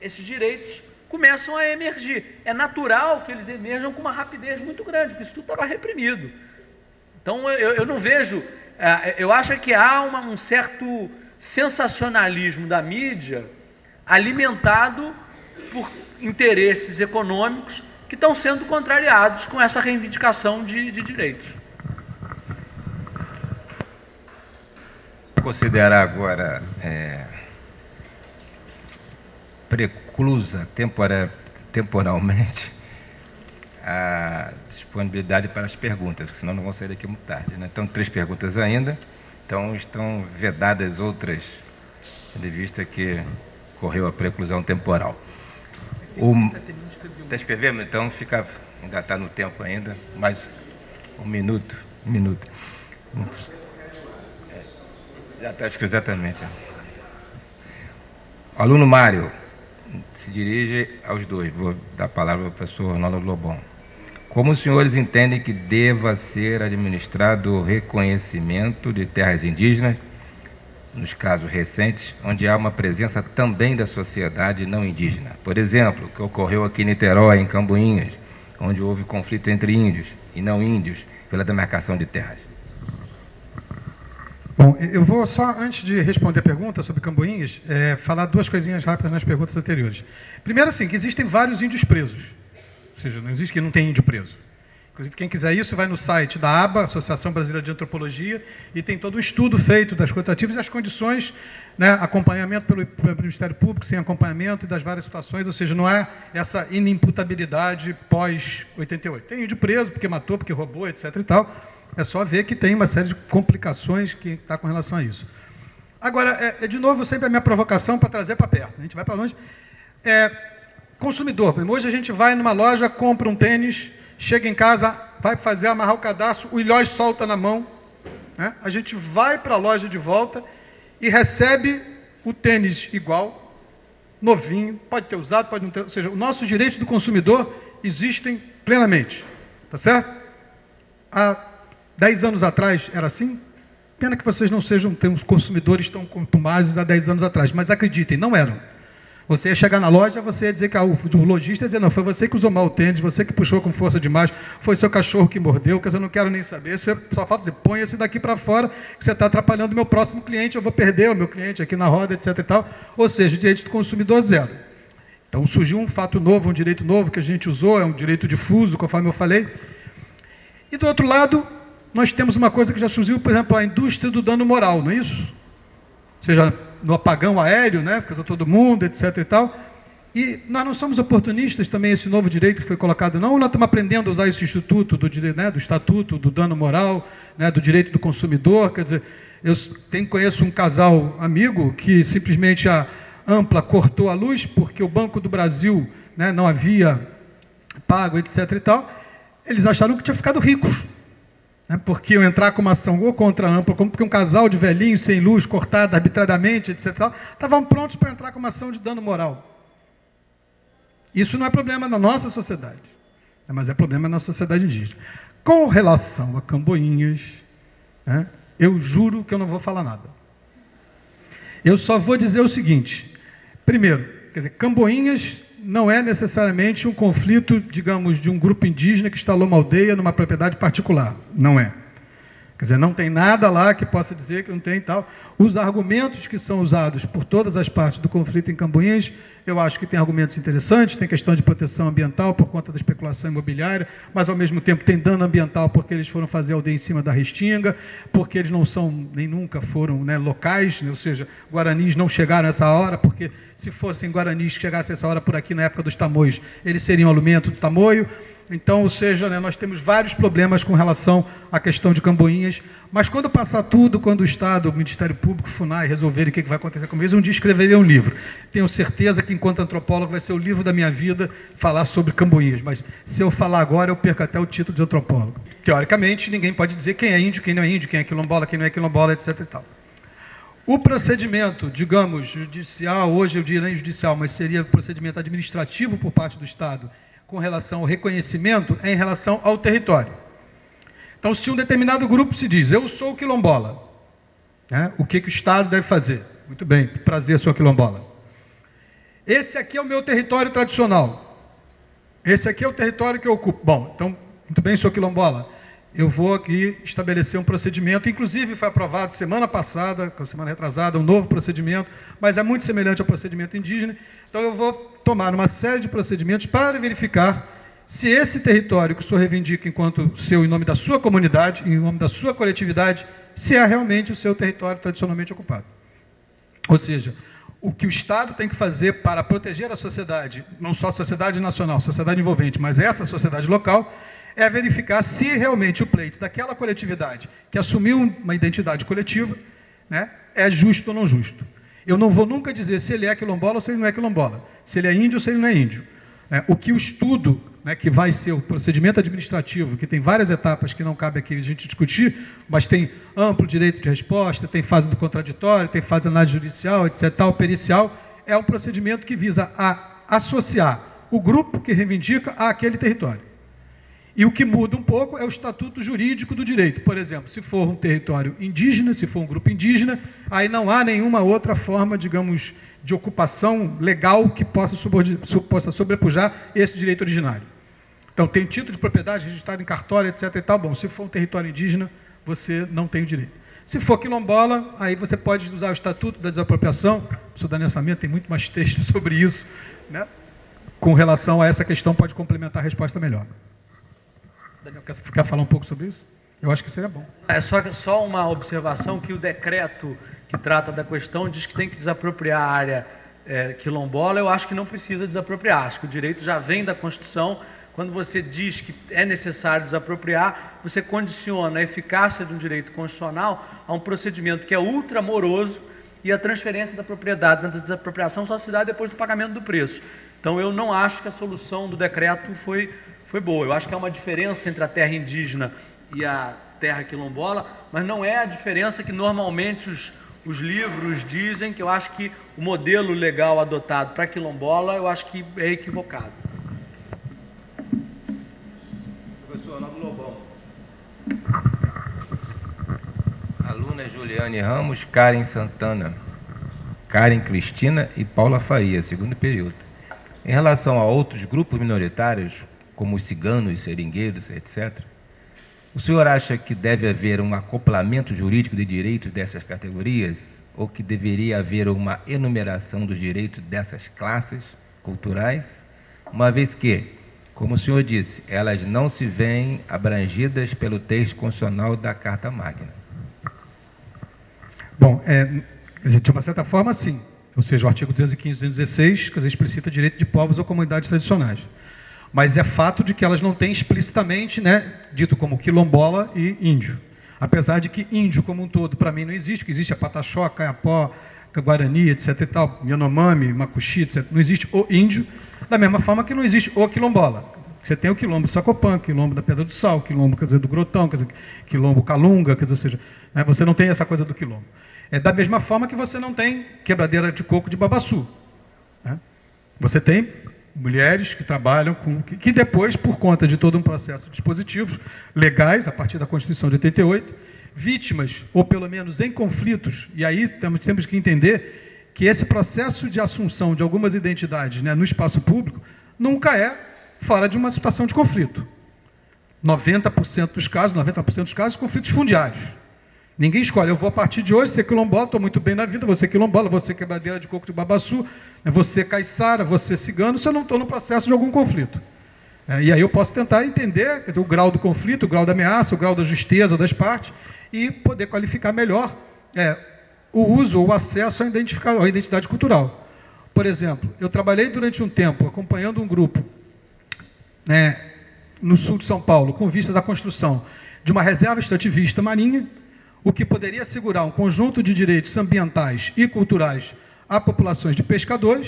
esses direitos começam a emergir. É natural que eles emerjam com uma rapidez muito grande, porque isso tudo estava reprimido. Então eu não vejo, eu acho que há um certo sensacionalismo da mídia alimentado por interesses econômicos que estão sendo contrariados com essa reivindicação de direitos. Considerar agora preclusa temporalmente a disponibilidade para as perguntas, porque senão não vão sair daqui muito tarde, né? Então, 3 perguntas ainda, então estão vedadas outras, tendo em vista que correu a preclusão temporal. Está escrevendo? Então ainda está no tempo ainda, mais um minuto. Já está escrito exatamente. O aluno Mário se dirige aos dois. Vou dar a palavra ao professor Ronaldo Lobão. Como os senhores entendem que deva ser administrado o reconhecimento de terras indígenas, nos casos recentes, onde há uma presença também da sociedade não indígena? Por exemplo, o que ocorreu aqui em Niterói, em Camboinhas, onde houve conflito entre índios e não índios pela demarcação de terras. Bom, eu vou só, antes de responder a pergunta sobre Camboinhas, falar 2 coisinhas rápidas nas perguntas anteriores. Primeiro, assim, que existem vários índios presos. Ou seja, não existe que não tem índio preso. Inclusive, quem quiser isso, vai no site da ABA, Associação Brasileira de Antropologia, e tem todo um estudo feito das cotativas e as condições, né, acompanhamento pelo Ministério Público, sem acompanhamento, e das várias situações, ou seja, não há essa inimputabilidade pós-88. Tem índio preso, porque matou, porque roubou, etc. e tal. É só ver que tem uma série de complicações que está com relação a isso. Agora, de novo, sempre a minha provocação para trazer para perto. A gente vai para longe. Consumidor. Hoje a gente vai numa loja, compra um tênis, chega em casa, vai fazer amarrar o cadastro, o ilhós solta na mão, né? A gente vai para a loja de volta e recebe o tênis igual, novinho, pode ter usado, pode não ter. Ou seja, os nossos direitos do consumidor existem plenamente. Tá certo? Há 10 anos atrás era assim? Pena que vocês não sejam consumidores tão contumazes há 10 anos atrás, mas acreditem, não eram. Você ia chegar na loja, você ia dizer que o lojista ia dizer, não, foi você que usou mal o tênis, você que puxou com força demais, foi seu cachorro que mordeu, que eu não quero nem saber. Você só falta dizer, põe esse daqui para fora, que você está atrapalhando o meu próximo cliente, eu vou perder o meu cliente aqui na roda, etc. e tal. Ou seja, direito do consumidor zero. Então surgiu um fato novo, um direito novo que a gente usou, é um direito difuso, conforme eu falei. E do outro lado, nós temos uma coisa que já surgiu, por exemplo, a indústria do dano moral, não é isso? Ou seja, no apagão aéreo, né, porque todo mundo, etc. e tal. E nós não somos oportunistas também, esse novo direito que foi colocado, não. Nós estamos aprendendo a usar esse instituto do direito, né, do estatuto, do dano moral, né, do direito do consumidor. Quer dizer, Conheço um casal amigo que simplesmente a Ampla cortou a luz porque o Banco do Brasil, né, não havia pago, etc. e tal. Eles acharam que tinham ficado ricos, né, porque iam entrar com uma ação ou contra a Ampla, como porque um casal de velhinhos sem luz, cortada arbitrariamente, etc. Estavam prontos para entrar com uma ação de dano moral. Isso não é problema na nossa sociedade, né, mas é problema na sociedade indígena. Com relação a Camboinhas, né, eu juro que eu não vou falar nada. Eu só vou dizer o seguinte. Primeiro, quer dizer, Camboinhas não é necessariamente um conflito, digamos, de um grupo indígena que instalou uma aldeia numa propriedade particular. Não é. Quer dizer, não tem nada lá que possa dizer que não tem e tal. Os argumentos que são usados por todas as partes do conflito em Camboinhas, eu acho que tem argumentos interessantes, tem questão de proteção ambiental por conta da especulação imobiliária, mas ao mesmo tempo tem dano ambiental porque eles foram fazer aldeia em cima da Restinga, porque eles não são, nem nunca foram, né, locais, né, ou seja, guaranis não chegaram nessa hora, porque se fossem guaranis que chegassem essa hora por aqui na época dos tamoios, eles seriam alimento do tamoio. Então, ou seja, né, nós temos vários problemas com relação à questão de Camboinhas, mas quando passar tudo, quando o Estado, o Ministério Público, o FUNAI, resolverem o que vai acontecer com eles, um dia escreverei um livro. Tenho certeza que, enquanto antropólogo, vai ser o livro da minha vida falar sobre Camboinhas, mas se eu falar agora, eu perco até o título de antropólogo. Teoricamente, ninguém pode dizer quem é índio, quem não é índio, quem é quilombola, quem não é quilombola, etc. e tal. O procedimento, digamos, judicial, hoje eu diria nem judicial, mas seria procedimento administrativo por parte do Estado, com relação ao reconhecimento, é em relação ao território. Então, se um determinado grupo se diz, eu sou quilombola, né, o que o Estado deve fazer? Muito bem, prazer, sua quilombola. Esse aqui é o meu território tradicional. Esse aqui é o território que eu ocupo. Bom, então, muito bem, sua quilombola. Eu vou aqui estabelecer um procedimento, inclusive foi aprovado semana passada, semana retrasada, um novo procedimento, mas é muito semelhante ao procedimento indígena. Então, eu vou tomar uma série de procedimentos para verificar se esse território que o senhor reivindica enquanto seu, em nome da sua comunidade, em nome da sua coletividade, se é realmente o seu território tradicionalmente ocupado. Ou seja, o que o Estado tem que fazer para proteger a sociedade, não só a sociedade nacional, sociedade envolvente, mas essa sociedade local, é verificar se realmente o pleito daquela coletividade que assumiu uma identidade coletiva, né, é justo ou não justo. Eu não vou nunca dizer se ele é quilombola ou se ele não é quilombola, se ele é índio ou se ele não é índio. O que o estudo, né, que vai ser o procedimento administrativo, que tem várias etapas que não cabe aqui a gente discutir, mas tem amplo direito de resposta, tem fase do contraditório, tem fase de análise judicial, etc., tal, pericial, é um procedimento que visa associar o grupo que reivindica àquele território. E o que muda um pouco é o estatuto jurídico do direito. Por exemplo, se for um território indígena, se for um grupo indígena, aí não há nenhuma outra forma, digamos, de ocupação legal que possa sobrepujar esse direito originário. Então, tem título de propriedade registrado em cartório, etc. e tal. Bom, se for um território indígena, você não tem o direito. Se for quilombola, aí você pode usar o Estatuto da Desapropriação. O professor Daniel Sarmento tem muito mais texto sobre isso, né? Com relação a essa questão, pode complementar a resposta melhor. Daniel, quer falar um pouco sobre isso? Eu acho que seria bom. É só uma observação que o decreto que trata da questão diz que tem que desapropriar a área quilombola. Eu acho que não precisa desapropriar. Acho que o direito já vem da Constituição. Quando você diz que é necessário desapropriar, você condiciona a eficácia de um direito constitucional a um procedimento que é ultramoroso e a transferência da propriedade na desapropriação só se dá depois do pagamento do preço. Então, eu não acho que a solução do decreto foi boa. Eu acho que há uma diferença entre a terra indígena e a terra quilombola, mas não é a diferença que normalmente os livros dizem, que eu acho que o modelo legal adotado para quilombola, eu acho que é equivocado. Professor Arnaldo Lobão. Aluna Juliane Ramos, Karen Santana, Karen Cristina e Paula Faria, segundo período. Em relação a outros grupos minoritários, como os ciganos, seringueiros, etc., o senhor acha que deve haver um acoplamento jurídico de direitos dessas categorias ou que deveria haver uma enumeração dos direitos dessas classes culturais, uma vez que, como o senhor disse, elas não se veem abrangidas pelo texto constitucional da Carta Magna? Bom, de uma certa forma, sim. Ou seja, o artigo 215 e 216, quer dizer, explicita direito de povos ou comunidades tradicionais. Mas é fato de que elas não têm explicitamente, né, dito como quilombola e índio. Apesar de que índio como um todo, para mim, não existe, que existe a Pataxó, Caiapó, Guarani, etc e tal, Yanomami, Macuxi, etc. Não existe o índio, da mesma forma que não existe o quilombola. Você tem o quilombo do Sacopã, quilombo da Pedra do Sal, quilombo, quer dizer, do Grotão, quer dizer, quilombo Calunga, quer dizer, ou seja, né, você não tem essa coisa do quilombo. É da mesma forma que você não tem quebradeira de coco de Babaçu. Né? Você tem mulheres que trabalham com... que depois, por conta de todo um processo de dispositivos legais, a partir da Constituição de 88, vítimas, ou pelo menos em conflitos, e aí temos que entender que esse processo de assunção de algumas identidades, né, no espaço público nunca é fora de uma situação de conflito. 90% dos casos, conflitos fundiários. Ninguém escolhe, eu vou a partir de hoje ser quilombola, estou muito bem na vida, vou ser quilombola, vou ser quebradeira de coco de Babaçu, vou ser caiçara, vou ser cigano, se eu não estou no processo de algum conflito. E aí eu posso tentar entender o grau do conflito, o grau da ameaça, o grau da justeza das partes e poder qualificar melhor o uso ou o acesso à identidade cultural. Por exemplo, eu trabalhei durante um tempo acompanhando um grupo no sul de São Paulo, com vista da construção de uma reserva extrativista marinha, o que poderia assegurar um conjunto de direitos ambientais e culturais a populações de pescadores,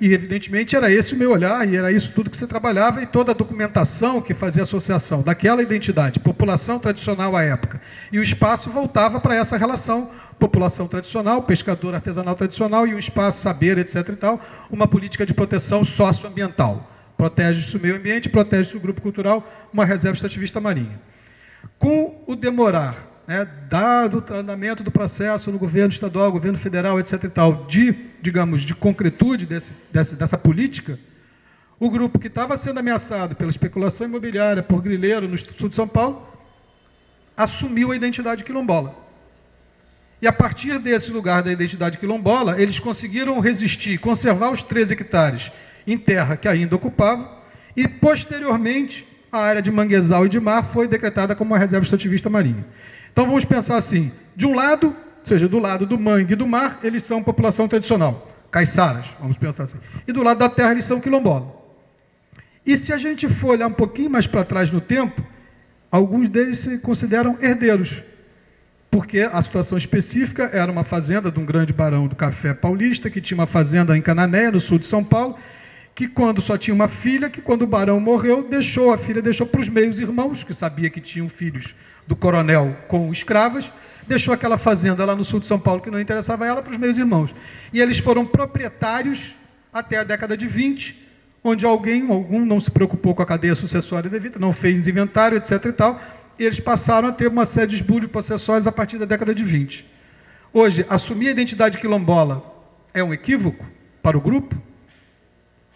e evidentemente era esse o meu olhar, e era isso tudo que você trabalhava, e toda a documentação que fazia associação daquela identidade, população tradicional à época, e o espaço voltava para essa relação, população tradicional, pescador artesanal tradicional, e o espaço, saber, etc. e tal, uma política de proteção socioambiental. Protege-se o meio ambiente, protege-se o grupo cultural, uma reserva extrativista marinha. Com o demorar, dado o andamento do processo no governo estadual, governo federal, etc. e tal, de concretude dessa política, o grupo que estava sendo ameaçado pela especulação imobiliária, por grileiro no sul de São Paulo, assumiu a identidade quilombola. E a partir desse lugar da identidade quilombola, eles conseguiram resistir, conservar os 13 hectares em terra que ainda ocupavam, e posteriormente a área de manguezal e de mar foi decretada como uma reserva extrativista marinha. Então vamos pensar assim, de um lado, ou seja, do lado do mangue e do mar, eles são população tradicional, caiçaras, vamos pensar assim. E do lado da terra eles são quilombola. E se a gente for olhar um pouquinho mais para trás no tempo, alguns deles se consideram herdeiros, porque a situação específica era uma fazenda de um grande barão do café paulista, que tinha uma fazenda em Cananéia, no sul de São Paulo, que quando só tinha uma filha, que quando o barão morreu, a filha deixou para os meios irmãos, que sabia que tinham filhos do coronel com escravas, deixou aquela fazenda lá no sul de São Paulo, que não interessava a ela, para os meus irmãos. E eles foram proprietários até a década de 20, onde algum não se preocupou com a cadeia sucessória devida, não fez inventário, etc. e tal, e eles passaram a ter uma série de esbulhos possessórios a partir da década de 20. Hoje, assumir a identidade quilombola é um equívoco para o grupo?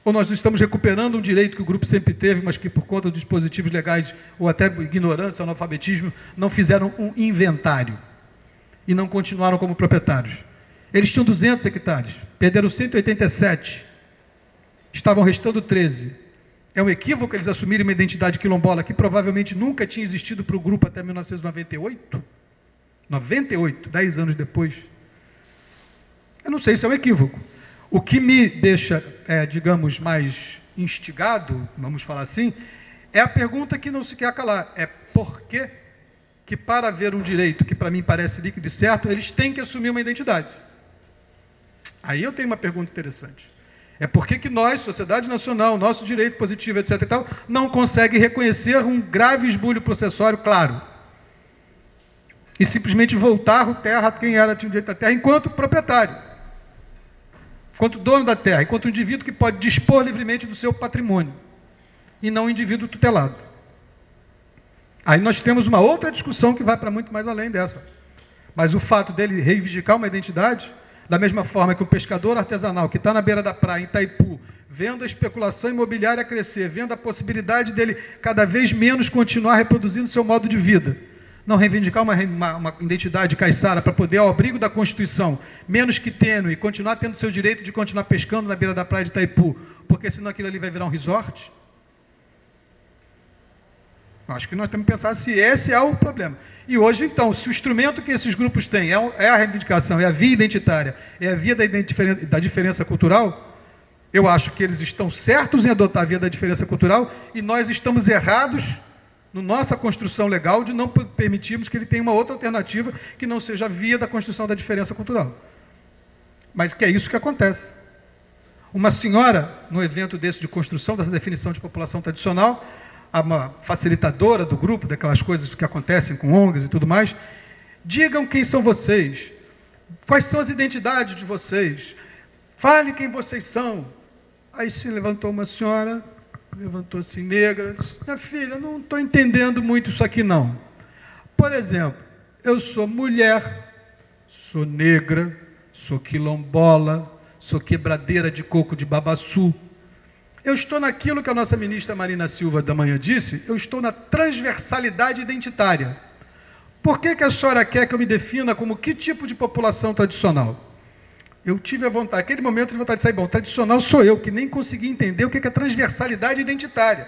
Ou nós estamos recuperando um direito que o grupo sempre teve, mas que por conta dos dispositivos legais, ou até ignorância, analfabetismo, não fizeram um inventário e não continuaram como proprietários? Eles tinham 200 hectares, perderam 187, estavam restando 13. É um equívoco eles assumirem uma identidade quilombola que provavelmente nunca tinha existido para o grupo até 1998? 98, 10 anos depois. Eu não sei se é um equívoco. O que me deixa, digamos, mais instigado, vamos falar assim, é a pergunta que não se quer calar. É por que para haver um direito que para mim parece líquido e certo, eles têm que assumir uma identidade? Aí eu tenho uma pergunta interessante. É por que nós, sociedade nacional, nosso direito positivo, etc. e tal, não consegue reconhecer um grave esbulho processório claro? E simplesmente voltar a terra a quem tinha direito à terra enquanto proprietário, enquanto dono da terra, enquanto indivíduo que pode dispor livremente do seu patrimônio, e não um indivíduo tutelado. Aí nós temos uma outra discussão que vai para muito mais além dessa. Mas o fato dele reivindicar uma identidade, da mesma forma que o pescador artesanal que está na beira da praia, em Itaipu, vendo a especulação imobiliária crescer, vendo a possibilidade dele cada vez menos continuar reproduzindo seu modo de vida, não reivindicar uma identidade caiçara para poder, ao abrigo da Constituição, menos que tênue, continuar tendo seu direito de continuar pescando na beira da praia de Itaipu, porque senão aquilo ali vai virar um resort? Acho que nós temos que pensar se esse é o problema. E hoje, então, se o instrumento que esses grupos têm é a reivindicação, é a via identitária, é a via da diferença cultural, eu acho que eles estão certos em adotar a via da diferença cultural e nós estamos errados na nossa construção legal, de não permitirmos que ele tenha uma outra alternativa que não seja a via da construção da diferença cultural. Mas que é isso que acontece. Uma senhora, no evento desse de construção dessa definição de população tradicional, uma facilitadora do grupo, daquelas coisas que acontecem com ONGs e tudo mais, digam quem são vocês, quais são as identidades de vocês, fale quem vocês são. Aí se levantou uma senhora, levantou assim, negra, disse: minha filha, não estou entendendo muito isso aqui não. Por exemplo, eu sou mulher, sou negra, sou quilombola, sou quebradeira de coco de babaçu. Eu estou naquilo que a nossa ministra Marina Silva da manhã disse, eu estou na transversalidade identitária. Por que a senhora quer que eu me defina como que tipo de população tradicional? Eu tive a vontade, naquele momento, de vontade de sair, bom, tradicional sou eu, que nem consegui entender o que é transversalidade identitária.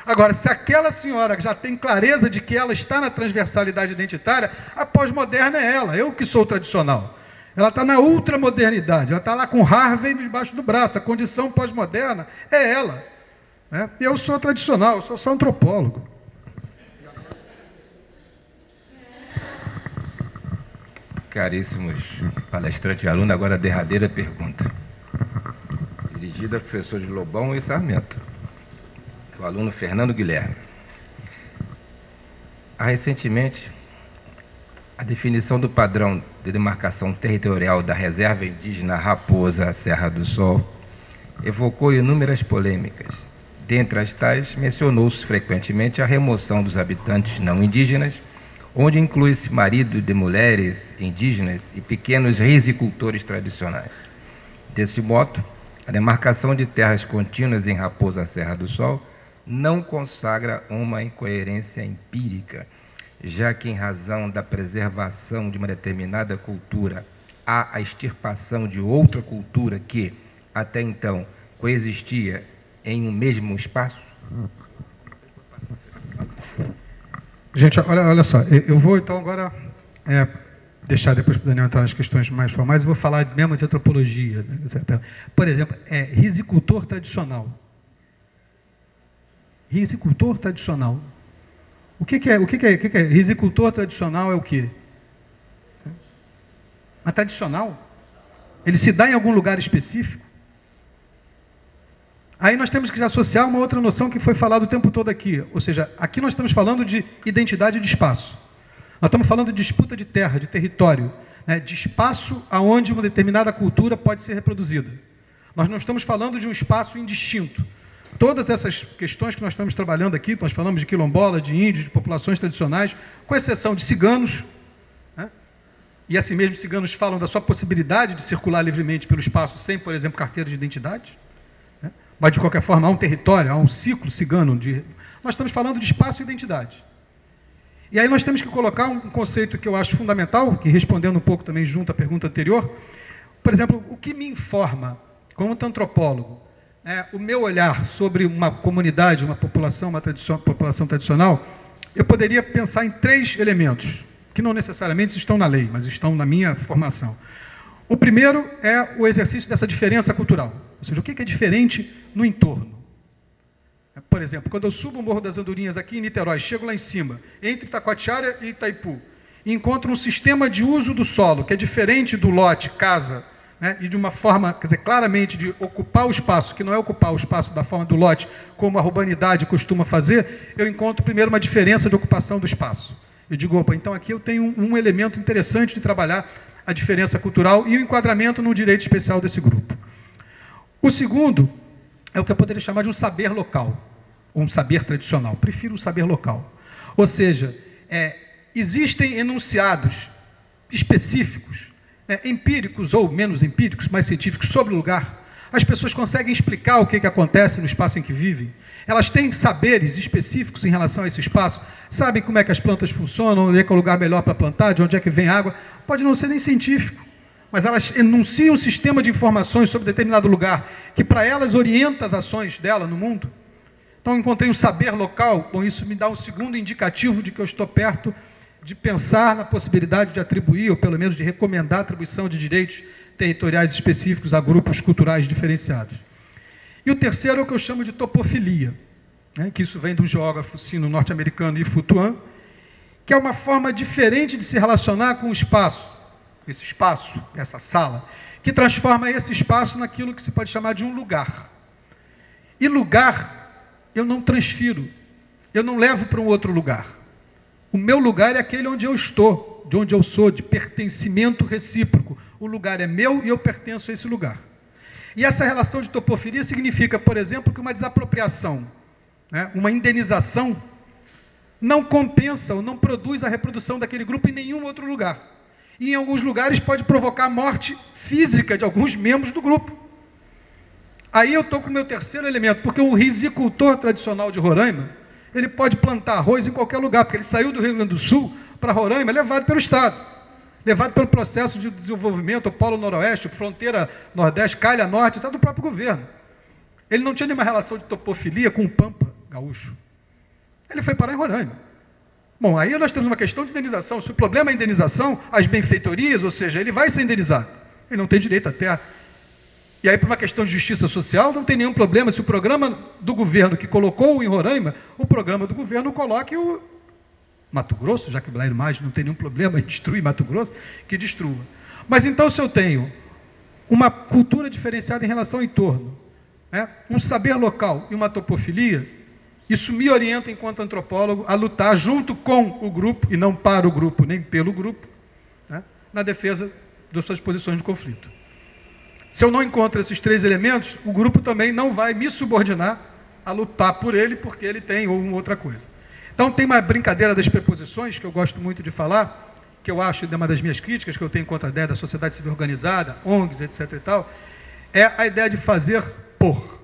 Agora, se aquela senhora já tem clareza de que ela está na transversalidade identitária, a pós-moderna é ela, eu que sou tradicional. Ela está na ultramodernidade, ela está lá com Harvey debaixo do braço, a condição pós-moderna é ela. Né? Eu sou tradicional, eu sou só antropólogo. Caríssimos palestrantes e alunos, agora a derradeira pergunta, dirigida a professores Lobão e Sarmento, o aluno Fernando Guilherme. Recentemente, a definição do padrão de demarcação territorial da reserva indígena Raposa Serra do Sol evocou inúmeras polêmicas. Dentre as tais, mencionou-se frequentemente a remoção dos habitantes não indígenas, onde inclui-se maridos de mulheres indígenas e pequenos rizicultores tradicionais. Desse modo, a demarcação de terras contínuas em Raposa Serra do Sol não consagra uma incoerência empírica, já que, em razão da preservação de uma determinada cultura, há a extirpação de outra cultura que, até então, coexistia em um mesmo espaço? Gente, olha só, eu vou então agora deixar depois para o Daniel entrar nas questões mais formais, eu vou falar mesmo de antropologia. Né? Por exemplo, rizicultor tradicional. Rizicultor tradicional. O que é? Rizicultor tradicional é o quê? Mas tradicional? Ele se dá em algum lugar específico? Aí nós temos que associar uma outra noção que foi falada o tempo todo aqui. Ou seja, aqui nós estamos falando de identidade de espaço. Nós estamos falando de disputa de terra, de território, né, de espaço aonde uma determinada cultura pode ser reproduzida. Nós não estamos falando de um espaço indistinto. Todas essas questões que nós estamos trabalhando aqui, nós falamos de quilombola, de índios, de populações tradicionais, com exceção de ciganos, né? E assim mesmo ciganos falam da sua possibilidade de circular livremente pelo espaço sem, por exemplo, carteira de identidade, né? Mas de qualquer forma há um território, há um ciclo cigano. Nós estamos falando de espaço e identidade. E aí nós temos que colocar um conceito que eu acho fundamental, que respondendo um pouco também junto à pergunta anterior, por exemplo, o que me informa, como antropólogo, o meu olhar sobre uma comunidade, uma população tradicional, eu poderia pensar em 3 elementos, que não necessariamente estão na lei, mas estão na minha formação. O primeiro é o exercício dessa diferença cultural, ou seja, o que é diferente no entorno. Por exemplo, quando eu subo o Morro das Andorinhas aqui em Niterói, chego lá em cima, entre Itacoatiara e Itaipu, e encontro um sistema de uso do solo, que é diferente do lote, casa, né, e de uma forma, quer dizer, claramente de ocupar o espaço, que não é ocupar o espaço da forma do lote, como a urbanidade costuma fazer, eu encontro primeiro uma diferença de ocupação do espaço. Eu digo, opa, então aqui eu tenho um elemento interessante de trabalhar a diferença cultural e o enquadramento no direito especial desse grupo. O segundo é o que eu poderia chamar de um saber local, ou um saber tradicional. Prefiro o saber local. Ou seja, existem enunciados específicos, empíricos ou menos empíricos, mais científicos, sobre o lugar. As pessoas conseguem explicar o que acontece no espaço em que vivem. Elas têm saberes específicos em relação a esse espaço, sabem como é que as plantas funcionam, onde é que é o lugar melhor para plantar, de onde é que vem água. Pode não ser nem científico, mas elas enunciam um sistema de informações sobre determinado lugar, que para elas orienta as ações dela no mundo. Então eu encontrei um saber local, com isso me dá um segundo indicativo de que eu estou perto de pensar na possibilidade de atribuir, ou pelo menos de recomendar a atribuição de direitos territoriais específicos a grupos culturais diferenciados. E o terceiro é o que eu chamo de topofilia. né, que isso vem do geógrafo sino-norte-americano Yi Fu-Tuan, que é uma forma diferente de se relacionar com o espaço, esse espaço, essa sala, que transforma esse espaço naquilo que se pode chamar de um lugar. E lugar, eu não transfiro, eu não levo para um outro lugar. O meu lugar é aquele onde eu estou, de onde eu sou, de pertencimento recíproco. O lugar é meu e eu pertenço a esse lugar. E essa relação de topofilia significa, por exemplo, que uma desapropriação, né, uma indenização, não compensa ou não produz a reprodução daquele grupo em nenhum outro lugar. E em alguns lugares pode provocar a morte física de alguns membros do grupo. Aí eu estou com o meu terceiro elemento, porque o risicultor tradicional de Roraima, ele pode plantar arroz em qualquer lugar, porque ele saiu do Rio Grande do Sul para Roraima, levado pelo Estado, levado pelo processo de desenvolvimento, o Polo Noroeste, Fronteira Nordeste, Calha Norte, isso é do próprio governo. Ele não tinha nenhuma relação de topofilia com o Pampa gaúcho. Ele foi parar em Roraima. Bom, aí nós temos uma questão de indenização. Se o problema é a indenização, as benfeitorias, ou seja, ele vai ser indenizado. Ele não tem direito à terra. E aí, por uma questão de justiça social, não tem nenhum problema se o programa do governo que colocou-o em Roraima, o programa do governo coloque o Mato Grosso, já que Blair mais não tem nenhum problema em destruir Mato Grosso, que destrua. Mas então, se eu tenho uma cultura diferenciada em relação ao entorno, né, um saber local e uma topofilia, isso me orienta, enquanto antropólogo, a lutar junto com o grupo, e não para o grupo, nem pelo grupo, né, na defesa das suas posições de conflito. Se eu não encontro esses três elementos, o grupo também não vai me subordinar a lutar por ele, porque ele tem ou outra coisa. Então, tem uma brincadeira das preposições, que eu gosto muito de falar, que eu acho uma das minhas críticas, que eu tenho contra a ideia da sociedade civil organizada, ONGs, etc. e tal, é a ideia de fazer por.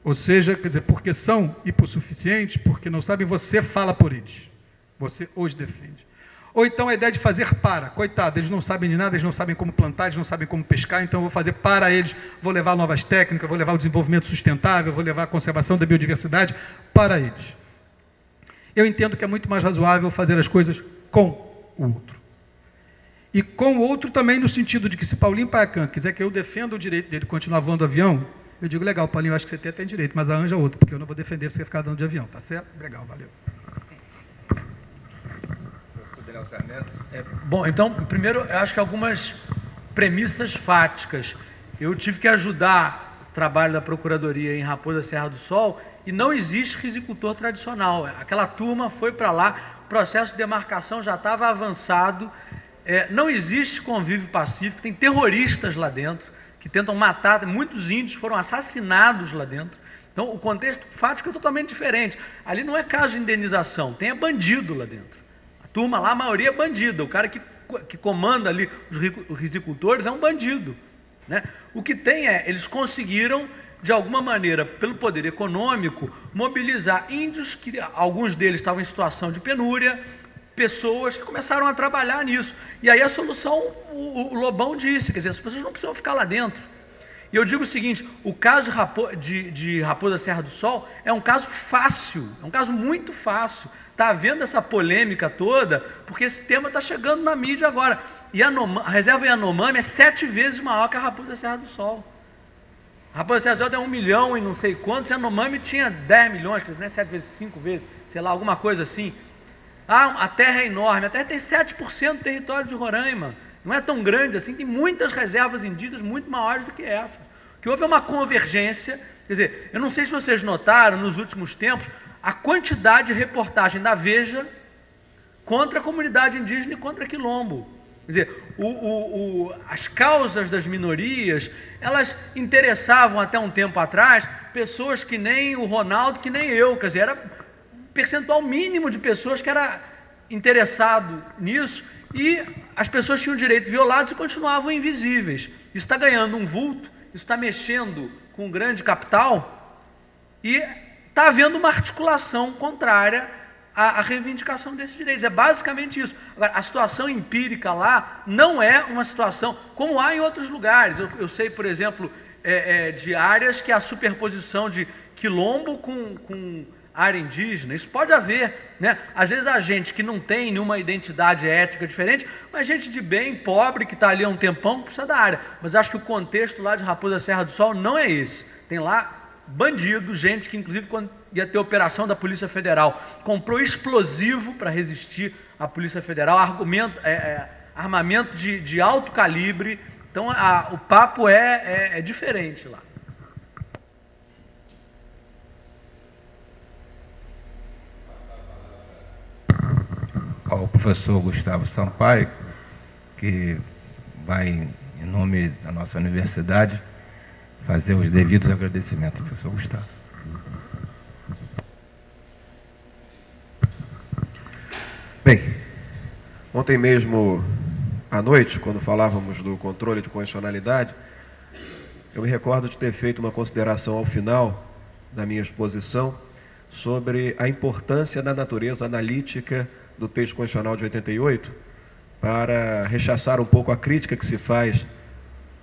Ou seja, quer dizer, porque são hipossuficientes, porque não sabem, você fala por eles. Você os defende. Ou então a ideia de fazer para. Coitado, eles não sabem de nada, eles não sabem como plantar, eles não sabem como pescar, então eu vou fazer para eles, vou levar novas técnicas, vou levar o desenvolvimento sustentável, vou levar a conservação da biodiversidade para eles. Eu entendo que é muito mais razoável fazer as coisas com o outro. E com o outro também no sentido de que se Paulinho Paiacan quiser que eu defenda o direito dele continuar voando avião, eu digo, legal, Paulinho, eu acho que você tem direito, mas arranja outro, porque eu não vou defender você ficar dando de avião, tá certo? Legal, valeu. Bom, então, primeiro, eu acho que algumas premissas fáticas. Eu tive que ajudar o trabalho da Procuradoria em Raposa Serra do Sol e não existe risicultor tradicional. Aquela turma foi para lá, o processo de demarcação já estava avançado, não existe convívio pacífico, tem terroristas lá dentro que tentam matar, muitos índios foram assassinados lá dentro. Então, o contexto fático é totalmente diferente. Ali não é caso de indenização, tem bandido lá dentro. A turma lá, a maioria é bandida. O cara que comanda ali os risicultores é um bandido, né? O que tem eles conseguiram, de alguma maneira, pelo poder econômico, mobilizar índios, que alguns deles estavam em situação de penúria, pessoas que começaram a trabalhar nisso. E aí a solução, o Lobão disse, quer dizer, as pessoas não precisam ficar lá dentro. E eu digo o seguinte, o caso de Raposa Serra do Sol é um caso fácil, é um caso muito fácil. Está havendo essa polêmica toda, porque esse tema está chegando na mídia agora. E a reserva Yanomami é 7 vezes maior que a Raposa Serra do Sol. A Raposa Serra do Sol tem 1 milhão e não sei quantos, e a Yanomami tinha 10 milhões, né? 7 vezes, 5 vezes, sei lá, alguma coisa assim. A terra é enorme, a terra tem 7% do território de Roraima, não é tão grande assim, tem muitas reservas indígenas muito maiores do que essa. Que houve uma convergência, quer dizer, eu não sei se vocês notaram nos últimos tempos, a quantidade de reportagem da Veja contra a comunidade indígena e contra quilombo. Quer dizer, as causas das minorias, elas interessavam até um tempo atrás pessoas que nem o Ronaldo, que nem eu, quer dizer, era percentual mínimo de pessoas que era interessado nisso e as pessoas tinham direitos violados e continuavam invisíveis. Isso está ganhando um vulto, isso está mexendo com um grande capital e está havendo uma articulação contrária à reivindicação desses direitos. É basicamente isso. Agora, a situação empírica lá não é uma situação como há em outros lugares. Eu sei, por exemplo, de áreas que há superposição de quilombo com área indígena, isso pode haver, né? Às vezes a gente que não tem nenhuma identidade étnica diferente, mas gente de bem, pobre, que está ali há um tempão, que precisa da área. Mas acho que o contexto lá de Raposa Serra do Sol não é esse. Tem lá bandidos, gente que inclusive quando ia ter operação da Polícia Federal. Comprou explosivo para resistir à Polícia Federal, armamento de alto calibre. Então, o papo é diferente lá. Ao professor Gustavo Sampaio, que vai, em nome da nossa universidade, fazer os devidos agradecimentos, professor Gustavo. Bem, ontem mesmo à noite, quando falávamos do controle de constitucionalidade, eu me recordo de ter feito uma consideração ao final da minha exposição sobre a importância da natureza analítica do texto constitucional de 88 para rechaçar um pouco a crítica que se faz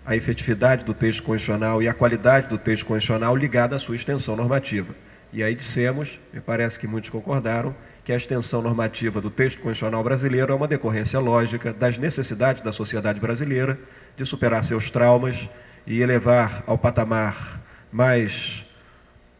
à efetividade do texto constitucional e à qualidade do texto constitucional ligada à sua extensão normativa. E aí dissemos, me parece que muitos concordaram, que a extensão normativa do texto constitucional brasileiro é uma decorrência lógica das necessidades da sociedade brasileira de superar seus traumas e elevar ao patamar mais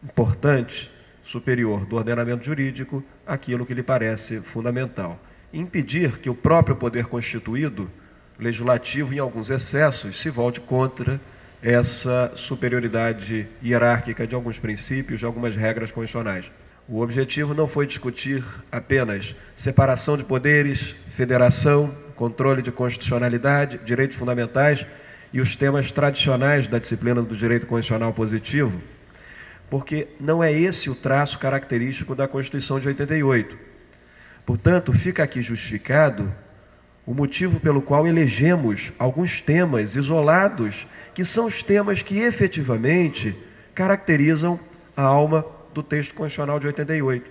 importante, superior do ordenamento jurídico, aquilo que lhe parece fundamental. Impedir que o próprio poder constituído, legislativo, em alguns excessos, se volte contra essa superioridade hierárquica de alguns princípios, de algumas regras constitucionais. O objetivo não foi discutir apenas separação de poderes, federação, controle de constitucionalidade, direitos fundamentais e os temas tradicionais da disciplina do direito constitucional positivo, porque não é esse o traço característico da Constituição de 88. Portanto, fica aqui justificado o motivo pelo qual elegemos alguns temas isolados, que são os temas que efetivamente caracterizam a alma do texto constitucional de 88.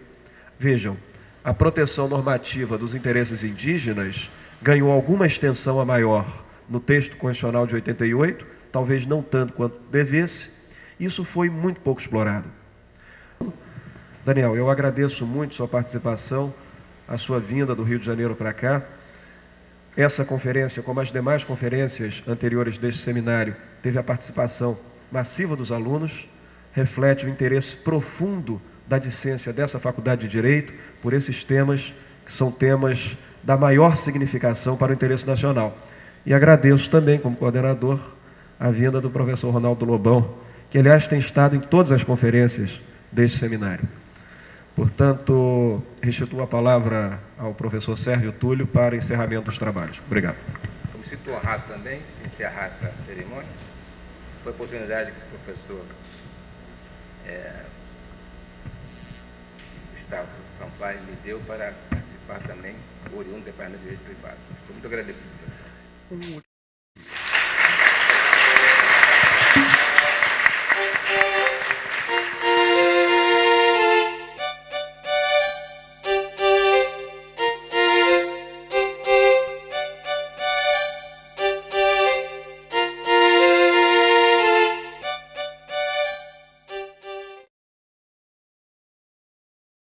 Vejam, a proteção normativa dos interesses indígenas ganhou alguma extensão a maior no texto constitucional de 88, talvez não tanto quanto devesse. Isso foi muito pouco explorado. Daniel, eu agradeço muito sua participação, a sua vinda do Rio de Janeiro para cá. Essa conferência, como as demais conferências anteriores deste seminário, teve a participação massiva dos alunos, reflete o interesse profundo da discência dessa Faculdade de Direito por esses temas, que são temas da maior significação para o interesse nacional. E agradeço também, como coordenador, a vinda do professor Ronaldo Lobão, que, aliás, tem estado em todas as conferências deste seminário. Portanto, restituo a palavra ao professor Sérgio Túlio para encerramento dos trabalhos. Obrigado. Eu me sinto honrado também de encerrar essa cerimônia. Foi a oportunidade que o professor Gustavo Sampaio me deu para participar também, oriundo do Departamento de Direito Privado. Estou muito agradecido.